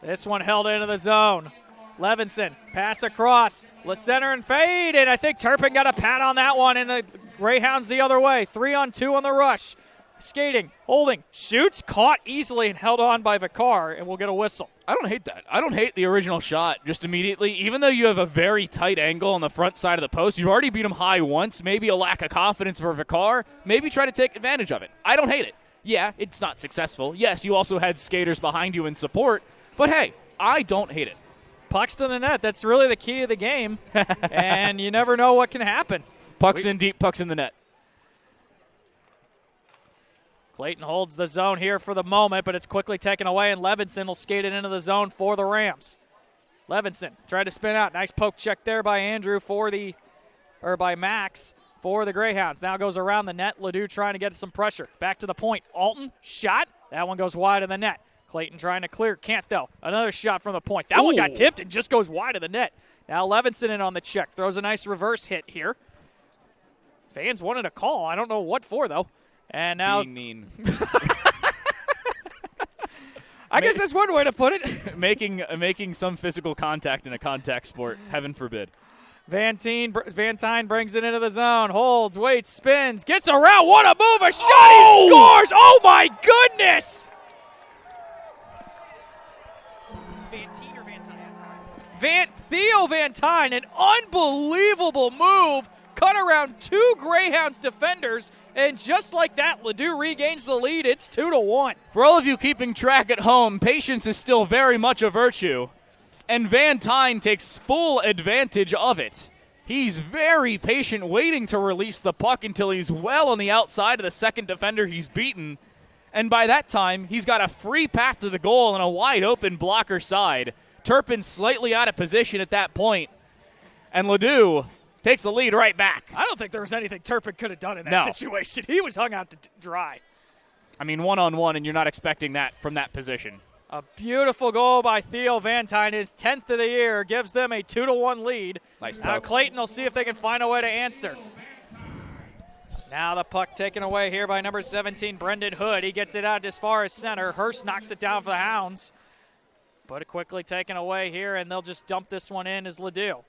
A: This one held into the zone. Levinson, pass across, center and fade, and I think Turpin got a pat on that one, and the Greyhounds the other way. 3-on-2 on the rush. Skating, holding, shoots, caught easily and held on by Vicar, and we'll get a whistle.
B: I don't hate that. I don't hate the original shot just immediately. Even though you have a very tight angle on the front side of the post, you've already beat him high once, maybe a lack of confidence for Vicar, maybe try to take advantage of it. I don't hate it. Yeah, it's not successful. Yes, you also had skaters behind you in support, but hey, I don't hate it.
A: Pucks to the net, that's really the key of the game, and you never know what can happen.
B: Pucks in deep, pucks in the net.
A: Clayton holds the zone here for the moment, but it's quickly taken away, and Levinson will skate it into the zone for the Rams. Levinson tried to spin out. Nice poke check there by by Max for the Greyhounds. Now goes around the net. Ladue trying to get some pressure. Back to the point. Alton, shot. That one goes wide of the net. Clayton trying to clear. Can't, though. Another shot from the point. That one got tipped and just goes wide of the net. Now Levinson in on the check. Throws a nice reverse hit here. Fans wanted a call. I don't know what for, though. And now
B: being mean.
A: I guess that's one way to put it.
B: making some physical contact in a contact sport, heaven forbid.
A: Van Tine brings it into the zone, holds, waits, spins, gets around. What a move! A shot! He scores! Oh my goodness! Theo Van Tine, an unbelievable move. Cut around two Greyhounds defenders, and just like that, Ladue regains the lead. It's 2-1.
B: For all of you keeping track at home, patience is still very much a virtue, and Van Tine takes full advantage of it. He's very patient, waiting to release the puck until he's well on the outside of the second defender he's beaten, and by that time, he's got a free path to the goal and a wide-open blocker side. Turpin slightly out of position at that point, and Ladue takes the lead right back.
A: I don't think there was anything Turpin could have done in that situation. He was hung out to dry.
B: I mean, one-on-one, and you're not expecting that from that position.
A: A beautiful goal by Theo Van Tine, his 10th of the year, gives them a 2-1 lead.
B: Nice
A: now
B: poke.
A: Clayton will see if they can find a way to answer. Now the puck taken away here by number 17, Brendan Hood. He gets it out as far as center. Hurst knocks it down for the Hounds. But it quickly taken away here, and they'll just dump this one in as Ladue.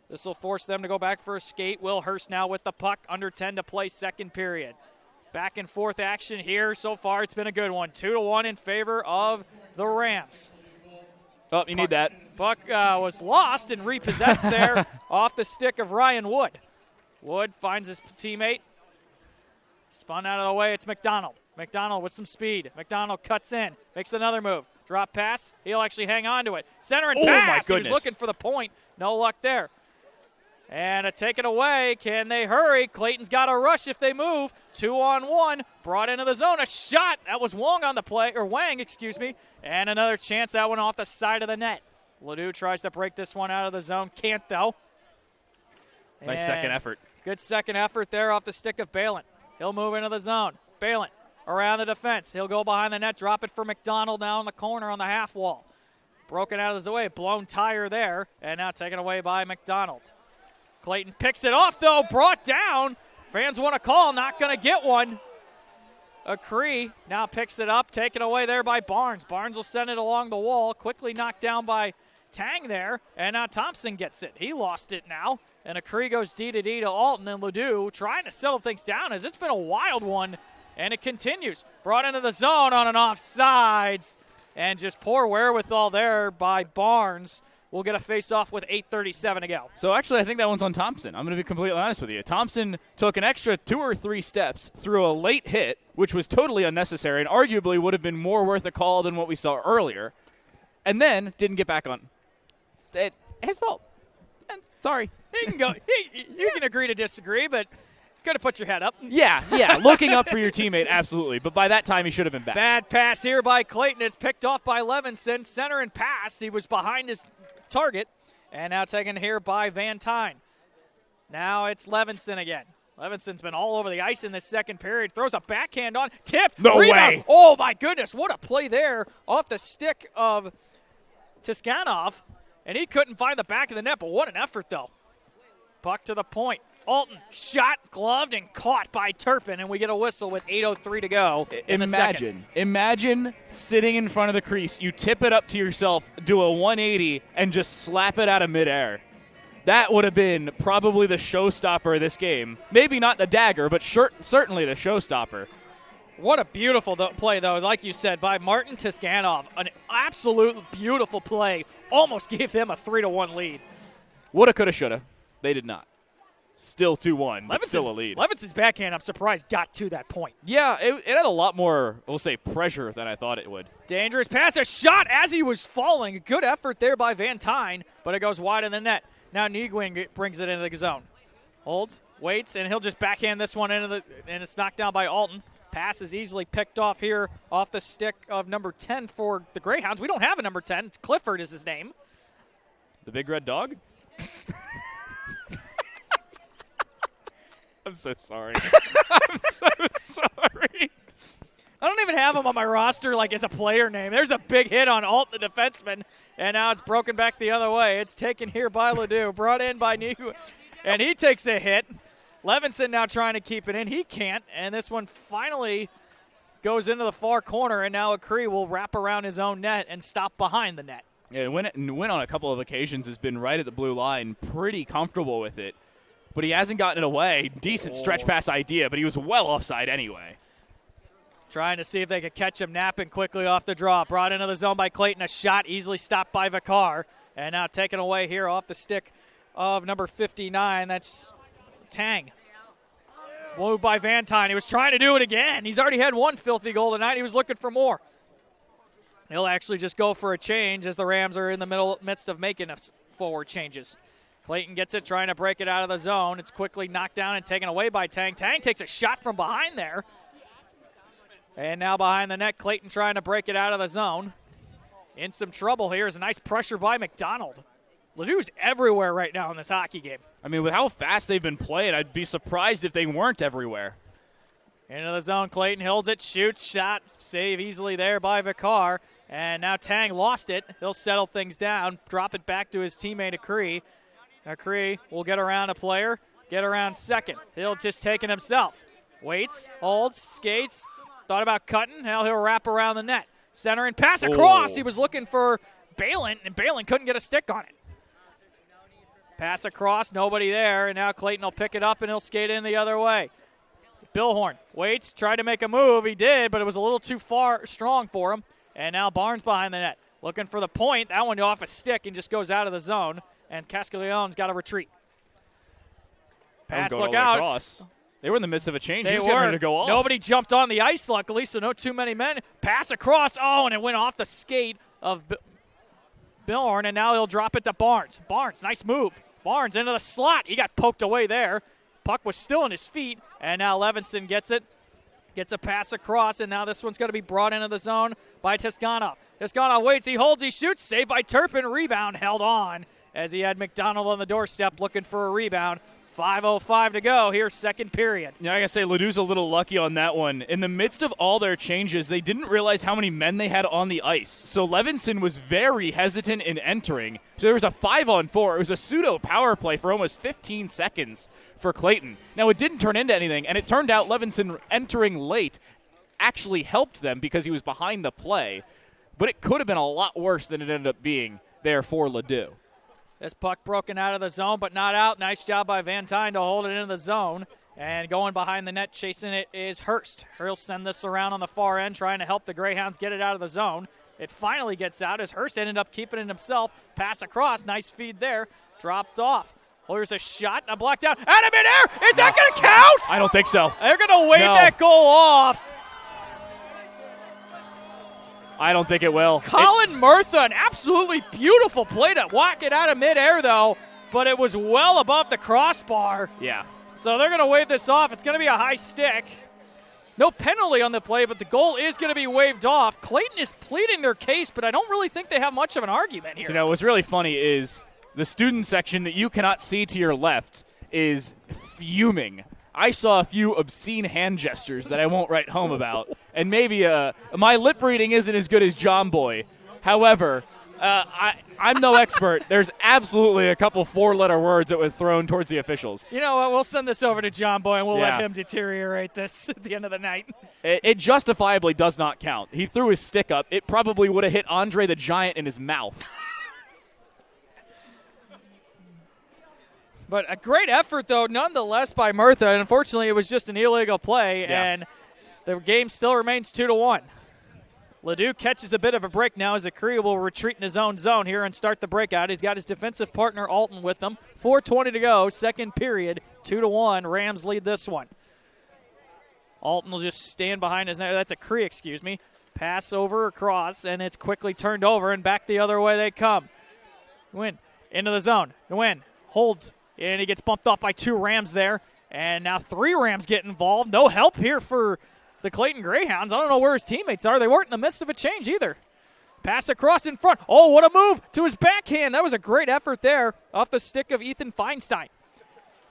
A: This will force them to go back for a skate. Will Hurst now with the puck, under 10 to play second period. Back and forth action here. So far, it's been a good one. 2-1 in favor of the Rams.
B: Oh, you need that.
A: Puck was lost and repossessed there off the stick of Ryan Wood. Wood finds his teammate. Spun out of the way. It's McDonald. McDonald with some speed. McDonald cuts in. Makes another move. Drop pass. He'll actually hang on to it. Center and pass.
B: My goodness.
A: He was looking for the point. No luck there. And a take it away. Can they hurry? Clayton's got a rush if they move. 2-on-1. Brought into the zone. A shot. That was Wang on the play, or Wang, excuse me. And another chance. That one off the side of the net. Ladue tries to break this one out of the zone. Can't, though.
B: Nice second effort.
A: Good second effort there off the stick of Balin. He'll move into the zone. Balin around the defense. He'll go behind the net. Drop it for McDonald down in the corner on the half wall. Broken out of his way. Blown tire there. And now taken away by McDonald. Clayton picks it off, though. Brought down. Fans want a call. Not going to get one. Acree now picks it up. Taken away there by Barnes. Barnes will send it along the wall. Quickly knocked down by Tang there. And now Thompson gets it. He lost it now. And Acree goes D-to-D to Alton. And Ladue trying to settle things down as it's been a wild one. And it continues. Brought into the zone on an offsides. And just poor wherewithal there by Barnes. We'll get a face-off with 8:37 to go.
B: So actually, I think that one's on Thompson. I'm going to be completely honest with you. Thompson took an extra 2 or 3 steps through a late hit, which was totally unnecessary and arguably would have been more worth a call than what we saw earlier, and then didn't get back on. His fault. And sorry.
A: You can go. You can agree to disagree, but could have put your head up.
B: Yeah. Looking up for your teammate, absolutely. But by that time, he should have been back.
A: Bad pass here by Clayton. It's picked off by Levinson. Center and pass. He was behind his target. And now taken here by Van Tine. Now it's Levinson again. Levinson's been all over the ice in this second period. Throws a backhand on. Tip.
B: No
A: rebound.
B: way.
A: Oh, my goodness. What a play there off the stick of Tiskanov. And he couldn't find the back of the net, but what an effort, though. Puck to the point. Alton shot, gloved, and caught by Turpin, and we get a whistle with 8:03 to go in the second.
B: Imagine sitting in front of the crease. You tip it up to yourself, do a 180, and just slap it out of midair. That would have been probably the showstopper of this game. Maybe not the dagger, but certainly the showstopper.
A: What a beautiful play, though, like you said, by Martin Tiskanov. An absolute beautiful play. Almost gave them a 3-1 lead.
B: Woulda, coulda, shoulda. They did not. Still 2-1, but still a lead.
A: Levinson's backhand, I'm surprised, got to that point.
B: Yeah, it had a lot more, we'll say, pressure than I thought it would.
A: Dangerous pass, a shot as he was falling. Good effort there by Van Tine, but it goes wide in the net. Now Nguyen brings it into the zone. Holds, waits, and he'll just backhand this one into and it's knocked down by Alton. Pass is easily picked off here off the stick of number 10 for the Greyhounds. We don't have a number 10. It's Clifford is his name.
B: The big red dog? I'm so sorry. I'm so sorry.
A: I don't even have him on my roster like as a player name. There's a big hit on Alt, the defenseman, and now it's broken back the other way. It's taken here by Ladue, brought in by New, and he takes a hit. Levinson now trying to keep it in. He can't, and this one finally goes into the far corner, and now Acree will wrap around his own net and stop behind the net.
B: Yeah, win on a couple of occasions has been right at the blue line, pretty comfortable with it, but he hasn't gotten it away. Decent stretch pass idea, but he was well offside anyway.
A: Trying to see if they could catch him napping quickly off the draw. Brought into the zone by Clayton. A shot easily stopped by Vicar. And now taken away here off the stick of number 59. That's Tang. Moved by Vantine. He was trying to do it again. He's already had one filthy goal tonight. He was looking for more. He'll actually just go for a change as the Rams are in the midst of making forward changes. Clayton gets it, trying to break it out of the zone. It's quickly knocked down and taken away by Tang. Tang takes a shot from behind there. And now behind the net, Clayton trying to break it out of the zone. In some trouble here is a nice pressure by McDonald. Ladue's everywhere right now in this hockey game.
B: I mean, with how fast they've been playing, I'd be surprised if they weren't everywhere.
A: Into the zone, Clayton holds it, shoots, shot, save easily there by Vicar. And now Tang lost it. He'll settle things down, drop it back to his teammate Acree. Acree will get around a player, get around second. He'll just take it himself. Waits, holds, skates. Thought about cutting. Now he'll wrap around the net. Center and pass across.
B: Oh.
A: He was looking for Balin, and Balin couldn't get a stick on it. Pass across, nobody there, and now Clayton will pick it up and he'll skate in the other way. Billhorn waits, tried to make a move. He did, but it was a little too strong for him. And now Barnes behind the net. Looking for the point. That one off a stick and just goes out of the zone. And Castiglione's got to retreat. Pass, look out.
B: Across. They were in the midst of a change.
A: They
B: He was getting
A: were.
B: ready to go off.
A: Nobody jumped on the ice, luckily, so no too many men. Pass across. Oh, and it went off the skate of Billhorn, and now he'll drop it to Barnes. Barnes, nice move. Barnes into the slot. He got poked away there. Puck was still on his feet, and now Levinson gets it. Gets a pass across, and now this one's going to be brought into the zone by Tiskanov. Tiskanov waits. He holds. He shoots. Saved by Turpin. Rebound held on as he had McDonald on the doorstep looking for a rebound. 5:05 to go here, second period.
B: Yeah, I gotta say, Ladue's a little lucky on that one. In the midst of all their changes, they didn't realize how many men they had on the ice. So Levinson was very hesitant in entering. So there was a 5-on-4. It was a pseudo power play for almost 15 seconds for Clayton. Now, it didn't turn into anything, and it turned out Levinson entering late actually helped them because he was behind the play. But it could have been a lot worse than it ended up being there for Ladue.
A: This puck broken out of the zone, but not out. Nice job by Vantine to hold it into the zone. And going behind the net, chasing it is Hurst. He'll send this around on the far end, trying to help the Greyhounds get it out of the zone. It finally gets out as Hurst ended up keeping it himself. Pass across, nice feed there. Dropped off. Here's a shot, a blocked out. Out of midair! Is that going to count?
B: I don't think so.
A: They're going to wave that goal off.
B: I don't think it will.
A: Colin Murtha, an absolutely beautiful play to walk it out of midair, though, but it was well above the crossbar.
B: Yeah.
A: So they're going to wave this off. It's going to be a high stick. No penalty on the play, but the goal is going to be waved off. Clayton is pleading their case, but I don't really think they have much of an argument here.
B: So now what's really funny is the student section that you cannot see to your left is fuming. I saw a few obscene hand gestures that I won't write home about. And maybe my lip reading isn't as good as John Boy. However, I'm no expert. There's absolutely a couple four-letter words that were thrown towards the officials.
A: You know what? We'll send this over to John Boy, and we'll let him deteriorate this at the end of the night.
B: It justifiably does not count. He threw his stick up. It probably would have hit Andre the Giant in his mouth.
A: But a great effort, though, nonetheless, by Murtha. And unfortunately, it was just an illegal play, and the game still remains 2-1. Ladue catches a bit of a break now as Acree will retreat in his own zone here and start the breakout. He's got his defensive partner Alton with him. 4:20 to go, second period, 2-1. Rams lead this one. Alton will just stand behind his net. That's Acree, excuse me. Pass over across, and it's quickly turned over, and back the other way they come. Nguyen into the zone. Nguyen holds. And he gets bumped off by two Rams there. And now three Rams get involved. No help here for the Clayton Greyhounds. I don't know where his teammates are. They weren't in the midst of a change either. Pass across in front. Oh, what a move to his backhand. That was a great effort there off the stick of Ethan Feinstein.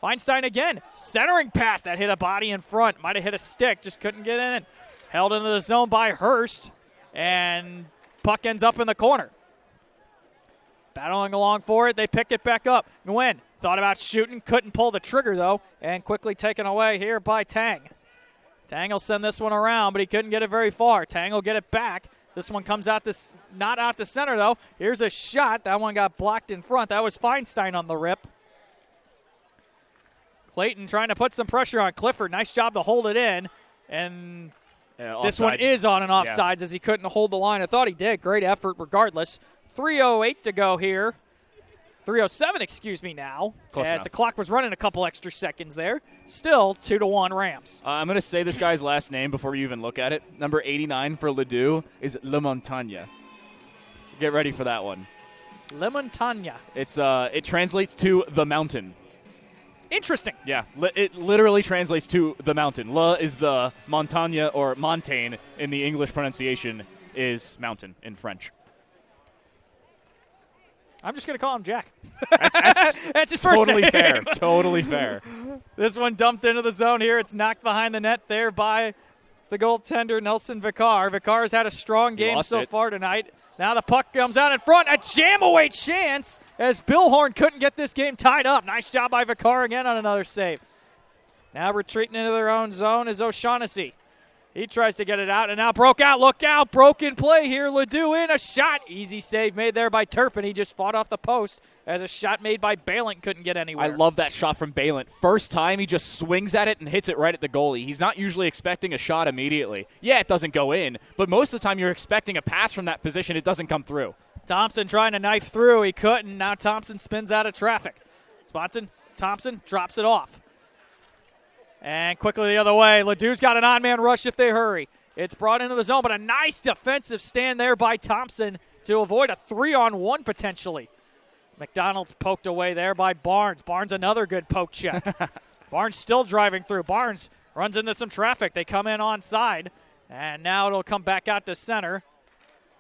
A: Feinstein again. Centering pass that hit a body in front. Might have hit a stick. Just couldn't get in. Held into the zone by Hurst. And puck ends up in the corner. Battling along for it. They pick it back up. Nguyen thought about shooting. Couldn't pull the trigger, though. And quickly taken away here by Tang. Tang will send this one around, but he couldn't get it very far. Tang will get it back. This one comes out this, not out to center, though. Here's a shot. That one got blocked in front. That was Feinstein on the rip. Clayton trying to put some pressure on Clifford. Nice job to hold it in. And this one is on an offsides as he couldn't hold the line. I thought he did. Great effort regardless. 3:08 to go here. 3:07, excuse me, now.
B: Close
A: as
B: enough.
A: the clock was running a couple extra seconds there. Still 2-1 Rams.
B: I'm going to say this guy's last name before you even look at it. Number 89 for Ladue is Le Montagne. Get ready for that one.
A: Le Montagne.
B: It translates to the mountain.
A: Interesting.
B: Yeah, it literally translates to the mountain. Le is the montagne or montagne in the English pronunciation is mountain in French.
A: I'm just going to call him Jack.
B: That's
A: his first
B: totally
A: name.
B: fair. Totally fair.
A: This one dumped into the zone here. It's knocked behind the net there by the goaltender, Nelson Vicar. Vicar's had a strong game so far tonight. Now the puck comes out in front. A jam-away chance as Bill Horn couldn't get this game tied up. Nice job by Vicar again on another save. Now retreating into their own zone is O'Shaughnessy. He tries to get it out, and now broke out. Look out. Broken play here. Ladue in a shot. Easy save made there by Turpin. He just fought off the post as a shot made by Balint couldn't get anywhere.
B: I love that shot from Balint. First time, he just swings at it and hits it right at the goalie. He's not usually expecting a shot immediately. Yeah, it doesn't go in, but most of the time you're expecting a pass from that position. It doesn't come through.
A: Thompson trying to knife through. He couldn't. Now Thompson spins out of traffic. Thompson drops it off. And quickly the other way. Ladue's got an on-man rush if they hurry. It's brought into the zone, but a nice defensive stand there by Thompson to avoid a 3-on-1 potentially. McDonald's poked away there by Barnes. Barnes another good poke check. Barnes still driving through. Barnes runs into some traffic. They come in onside, and now it'll come back out to center.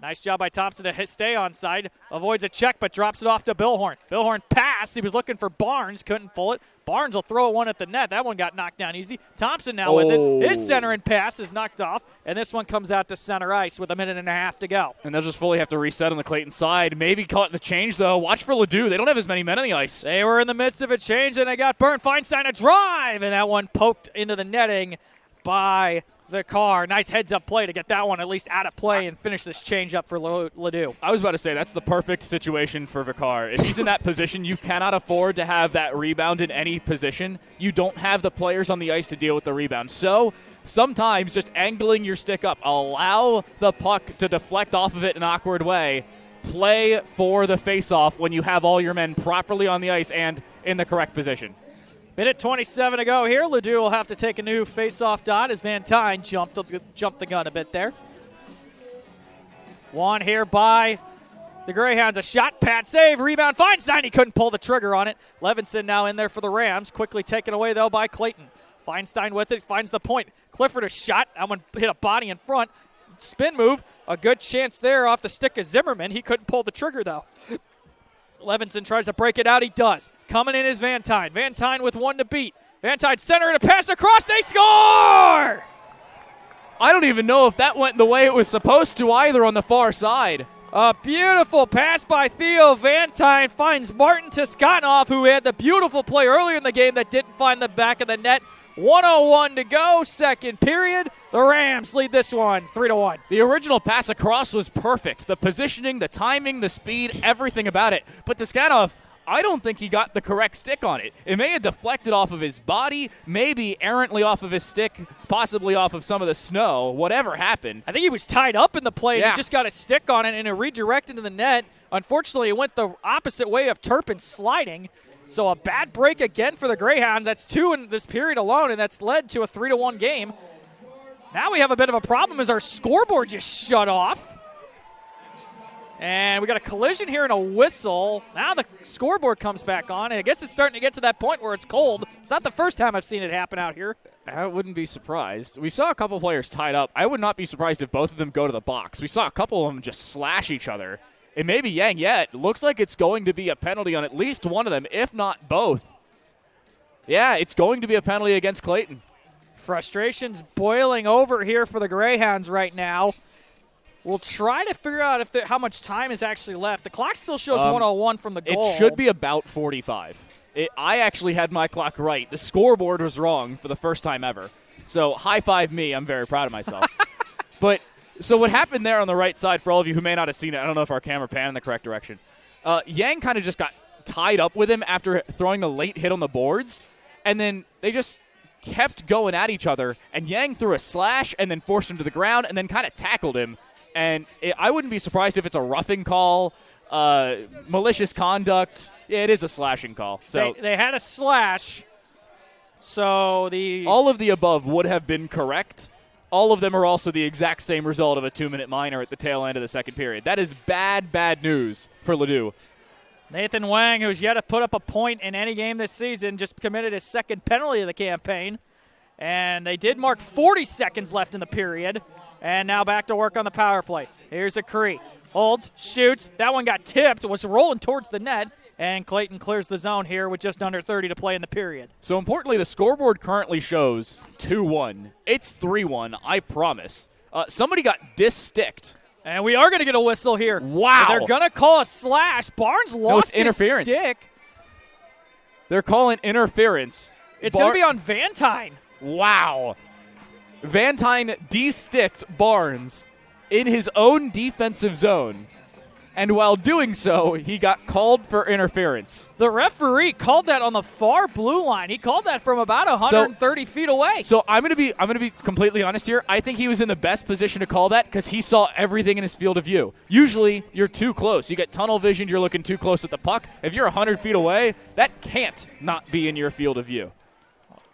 A: Nice job by Thompson to stay onside. Avoids a check, but drops it off to Billhorn. Billhorn passed. He was looking for Barnes. Couldn't pull it. Barnes will throw one at the net. That one got knocked down easy. Thompson now with it. His center and pass is knocked off, and this one comes out to center ice with a minute and a half to go.
B: And they'll just fully have to reset on the Clayton side. Maybe caught in the change, though. Watch for Ladue. They don't have as many men on the ice.
A: They were in the midst of a change, and they got burned. Feinstein a drive, and that one poked into the netting by the car. Nice heads-up play to get that one at least out of play and finish this change up for Ladue.
B: I was about to say, that's the perfect situation for Vicar. If he's in that position, you cannot afford to have that rebound in any position. You don't have the players on the ice to deal with the rebound. So sometimes just angling your stick up, allow the puck to deflect off of it in an awkward way. Play for the face-off when you have all your men properly on the ice and in the correct position.
A: Minute 27 to go here. Ladue will have to take a new face-off dot as Van Tine jumped the gun a bit there. One here by the Greyhounds. A shot, pad save, rebound. Feinstein, he couldn't pull the trigger on it. Levinson now in there for the Rams. Quickly taken away, though, by Clayton. Feinstein with it, finds the point. Clifford a shot. That one hit a body in front. Spin move. A good chance there off the stick of Zimmerman. He couldn't pull the trigger, though. Levinson tries to break it out. He does. Coming in is Van Tine. Van Tine with one to beat. Van Tine center and a pass across. They score!
B: I don't even know if that went the way it was supposed to either on the far side.
A: A beautiful pass by Theo Van Tine finds Martin Toscanov, who had the beautiful play earlier in the game that didn't find the back of the net. 1:01 to go, second period. The Rams lead this one 3-1.
B: The original pass across was perfect. The positioning, the timing, the speed, everything about it. But Toscanov, I don't think he got the correct stick on it. It may have deflected off of his body, maybe errantly off of his stick, possibly off of some of the snow, whatever happened.
A: I think he was tied up in the play and he just got a stick on it and it redirected to the net. Unfortunately, it went the opposite way of Turpin sliding. So a bad break again for the Greyhounds. That's 2 in this period alone, and that's led to a 3-1 game. Now we have a bit of a problem as our scoreboard just shut off. And we got a collision here and a whistle. Now the scoreboard comes back on, and I guess it's starting to get to that point where it's cold. It's not the first time I've seen it happen out here.
B: I wouldn't be surprised. We saw a couple players tied up. I would not be surprised if both of them go to the box. We saw a couple of them just slash each other. It may be Yang. Yeah, it looks like it's going to be a penalty on at least one of them, if not both. Yeah, it's going to be a penalty against Clayton.
A: Frustration's boiling over here for the Greyhounds right now. We'll try to figure out how much time is actually left. The clock still shows 1:01 from the goal.
B: It should be about 45. I actually had my clock right. The scoreboard was wrong for the first time ever. So high five me. I'm very proud of myself. But so what happened there on the right side, for all of you who may not have seen it, I don't know if our camera panned in the correct direction. Yang kind of just got tied up with him after throwing a late hit on the boards. And then they just kept going at each other. And Yang threw a slash and then forced him to the ground and then kind of tackled him. And I wouldn't be surprised if it's a roughing call, malicious conduct. Yeah, it is a slashing call. So
A: they had a slash. So
B: all of the above would have been correct. All of them are also the exact same result of a 2-minute minor at the tail end of the second period. That is bad news for Ladue.
A: Nathan Wang, who's yet to put up a point in any game this season, just committed his second penalty of the campaign. And they did mark 40 seconds left in the period. And now back to work on the power play. Here's a Cree. Holds, shoots. That one got tipped, was rolling towards the net. And Clayton clears the zone here with just under 30 to play in the period.
B: So importantly, the scoreboard currently shows 2-1. It's 3-1, I promise. Somebody got dis-sticked.
A: And we are going to get a whistle here.
B: Wow.
A: They're going to call a slash. Barnes lost his stick.
B: They're calling interference.
A: It's going to be on Vantine.
B: Wow. Vantine de-sticked Barnes in his own defensive zone. And while doing so, he got called for interference.
A: The referee called that on the far blue line. He called that from about 130 feet away.
B: So I'm going to be completely honest here. I think he was in the best position to call that because he saw everything in his field of view. Usually, you're too close. You get tunnel vision. You're looking too close at the puck. If you're 100 feet away, that can't not be in your field of view.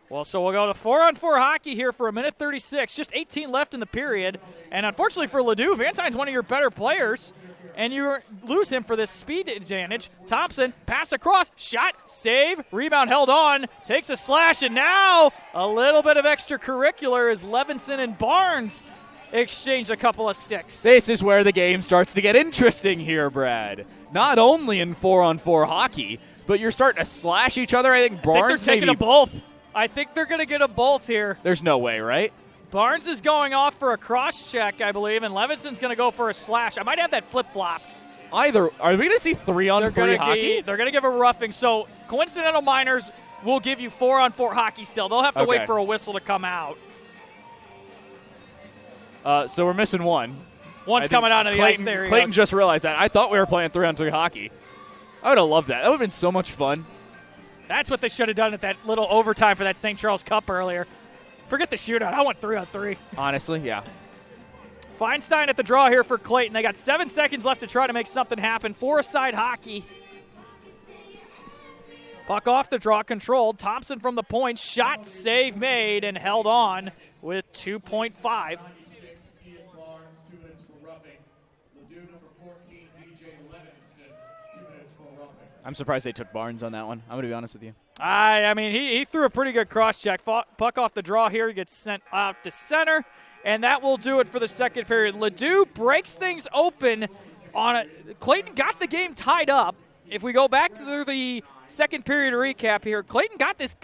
A: Well, so we'll go to 4-on-4 hockey here for 1:36. Just 18 left in the period. And unfortunately for Ladue, Vantine's one of your better players. And you lose him for this speed advantage. Thompson, pass across, shot, save, rebound held on, takes a slash, and now a little bit of extracurricular as Levinson and Barnes exchange a couple of sticks.
B: This is where the game starts to get interesting here, Brad. Not only in 4-on-4 hockey, but you're starting to slash each other. I think Barnes
A: they're taking a both. I think they're going to get a both here.
B: There's no way, right?
A: Barnes is going off for a cross-check, I believe, and Levinson's going to go for a slash. I might have that flip-flopped.
B: Either. Are we going to see 3-on-3 hockey?
A: They're going to give a roughing. So coincidental minors will give you 4-on-4 hockey still. They'll have to wait for a whistle to come out.
B: So we're missing one.
A: One's coming out of the ice there.
B: Clayton just realized that. I thought we were playing 3-on-3 hockey. I would have loved that. That would have been so much fun.
A: That's what they should have done at that little overtime for that St. Charles Cup earlier. Forget the shootout. I want 3-on-3.
B: Honestly, yeah.
A: Feinstein at the draw here for Clayton. They got 7 seconds left to try to make something happen. 4-a-side hockey. Puck off the draw, controlled. Thompson from the point. Shot, save made, and held on with 2.5.
B: I'm surprised they took Barnes on that one. I'm going to be honest with you.
A: I mean, he threw a pretty good cross-check. Puck off the draw here. He gets sent out to center, and that will do it for the second period. Ladue breaks things open on it. Clayton got the game tied up. If we go back to the second period recap here, Clayton got this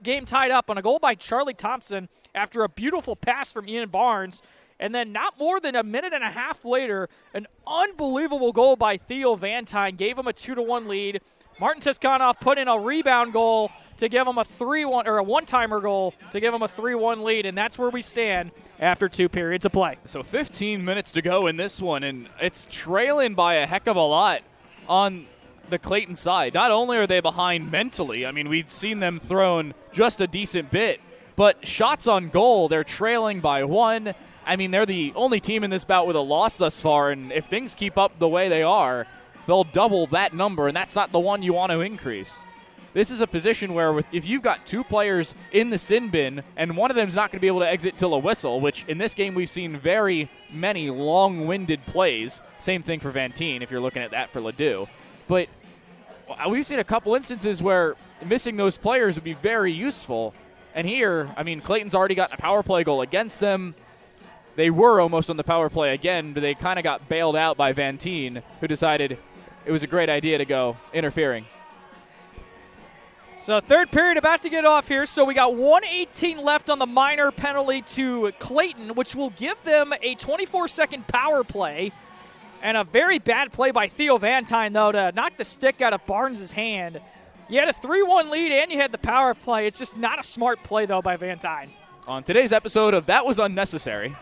A: game tied up on a goal by Charlie Thompson after a beautiful pass from Ian Barnes. And then not more than a minute and a half later, an unbelievable goal by Theo Vantine gave him a 2-1 lead. Martin Tiskanov put in a rebound goal to give him a 3-1 or a one-timer goal to give him a 3-1 lead, and that's where we stand after 2 periods of play.
B: So 15 minutes to go in this one, and it's trailing by a heck of a lot on the Clayton side. Not only are they behind mentally, I mean, we'd seen them thrown just a decent bit, but shots on goal, they're trailing by 1. I mean, they're the only team in this bout with a loss thus far, and if things keep up the way they are, they'll double that number, and that's not the one you want to increase. This is a position where if you've got 2 players in the sin bin, and one of them is not going to be able to exit till a whistle, which in this game we've seen very many long-winded plays. Same thing for Vantine if you're looking at that for Ladue. But we've seen a couple instances where missing those players would be very useful. And here, I mean, Clayton's already gotten a power play goal against them. They were almost on the power play again, but they kind of got bailed out by Van Teen, who decided it was a great idea to go interfering.
A: So third period about to get off here. So we got 1:18 left on the minor penalty to Clayton, which will give them a 24-second power play. And a very bad play by Theo Vantine, though, to knock the stick out of Barnes' hand. You had a 3-1 lead and you had the power play. It's just not a smart play, though, by Vantine.
B: On today's episode of That Was Unnecessary.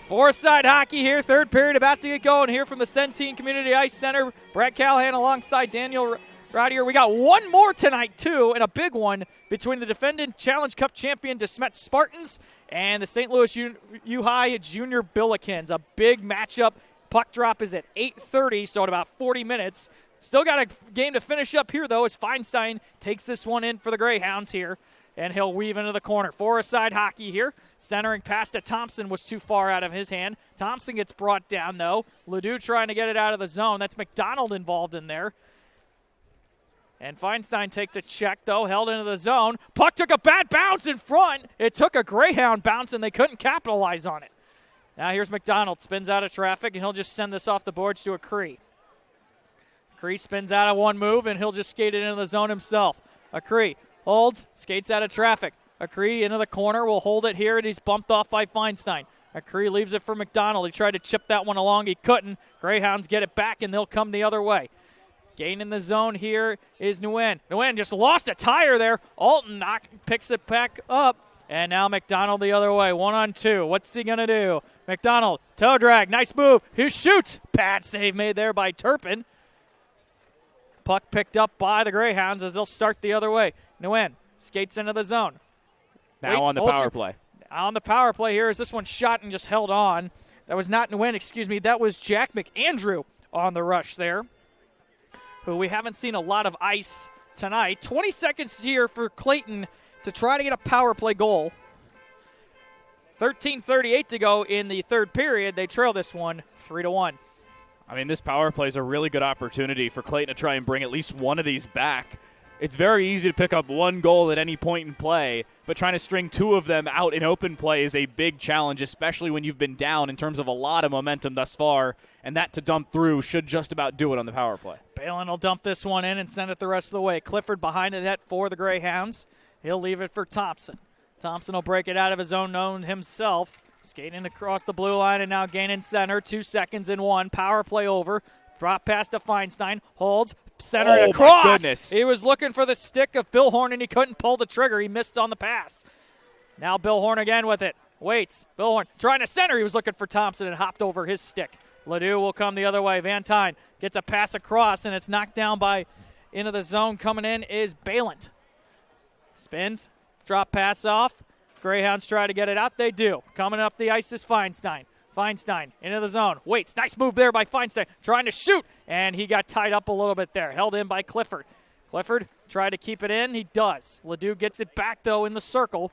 A: Four-side hockey here. Third period about to get going here from the Centene Community Ice Center. Brett Callahan alongside Daniel Rodier. We got one more tonight, too, and a big one between the defending Challenge Cup champion DeSmet Spartans and the St. Louis U-High Junior Billikens. A big matchup. Puck drop is at 8:30, so in about 40 minutes. Still got a game to finish up here, though, as Feinstein takes this one in for the Greyhounds here, and he'll weave into the corner. Four-side hockey here. Centering pass to Thompson was too far out of his hand. Thompson gets brought down, though. Ladue trying to get it out of the zone. That's McDonald involved in there. And Feinstein takes a check, though, held into the zone. Puck took a bad bounce in front. It took a Greyhound bounce, and they couldn't capitalize on it. Now here's McDonald. Spins out of traffic, and he'll just send this off the boards to a Cree. Cree spins out of one move, and he'll just skate it into the zone himself. A Cree holds, skates out of traffic. A Cree into the corner, will hold it here, and he's bumped off by Feinstein. A Cree leaves it for McDonald. He tried to chip that one along. He couldn't. Greyhounds get it back, and they'll come the other way. Gain in the zone here is Nguyen. Nguyen just lost a tire there. Alton picks it back up. And now McDonald the other way. 1-on-2. What's he going to do? McDonald, toe drag. Nice move. He shoots. Bad save made there by Turpin. Puck picked up by the Greyhounds as they'll start the other way. Nguyen skates into the zone.
B: Now on the power play.
A: On the power play here is this one shot and just held on. That was not Nguyen, excuse me. That was Jack McAndrew on the rush there, who we haven't seen a lot of ice tonight. 20 seconds here for Clayton to try to get a power play goal. 13:38 to go in the third period. They trail this one 3-1.
B: I mean, this power play is a really good opportunity for Clayton to try and bring at least one of these back. It's very easy to pick up one goal at any point in play, but trying to string two of them out in open play is a big challenge, especially when you've been down in terms of a lot of momentum thus far, and that to dump through should just about do it on the power play.
A: Balin will dump this one in and send it the rest of the way. Clifford behind the net for the Greyhounds. He'll leave it for Thompson. Thompson will break it out of his own zone himself. Skating across the blue line and now gaining center. 2 seconds in one. Power play over. Drop pass to Feinstein. Holds. Center it across.
B: My goodness.
A: He was looking for the stick of Bill Horn and he couldn't pull the trigger. He missed on the pass. Now Bill Horn again with it. Waits. Bill Horn trying to center. He was looking for Thompson and hopped over his stick. Ladue will come the other way. Vantine gets a pass across and it's knocked down by into the zone. Coming in is Balint. Spins. Drop pass off. Greyhounds try to get it out. They do. Coming up the ice is Feinstein. Feinstein into the zone. Waits. Nice move there by Feinstein. Trying to shoot. And he got tied up a little bit there. Held in by Clifford. Clifford tried to keep it in. He does. Ladue gets it back, though, in the circle.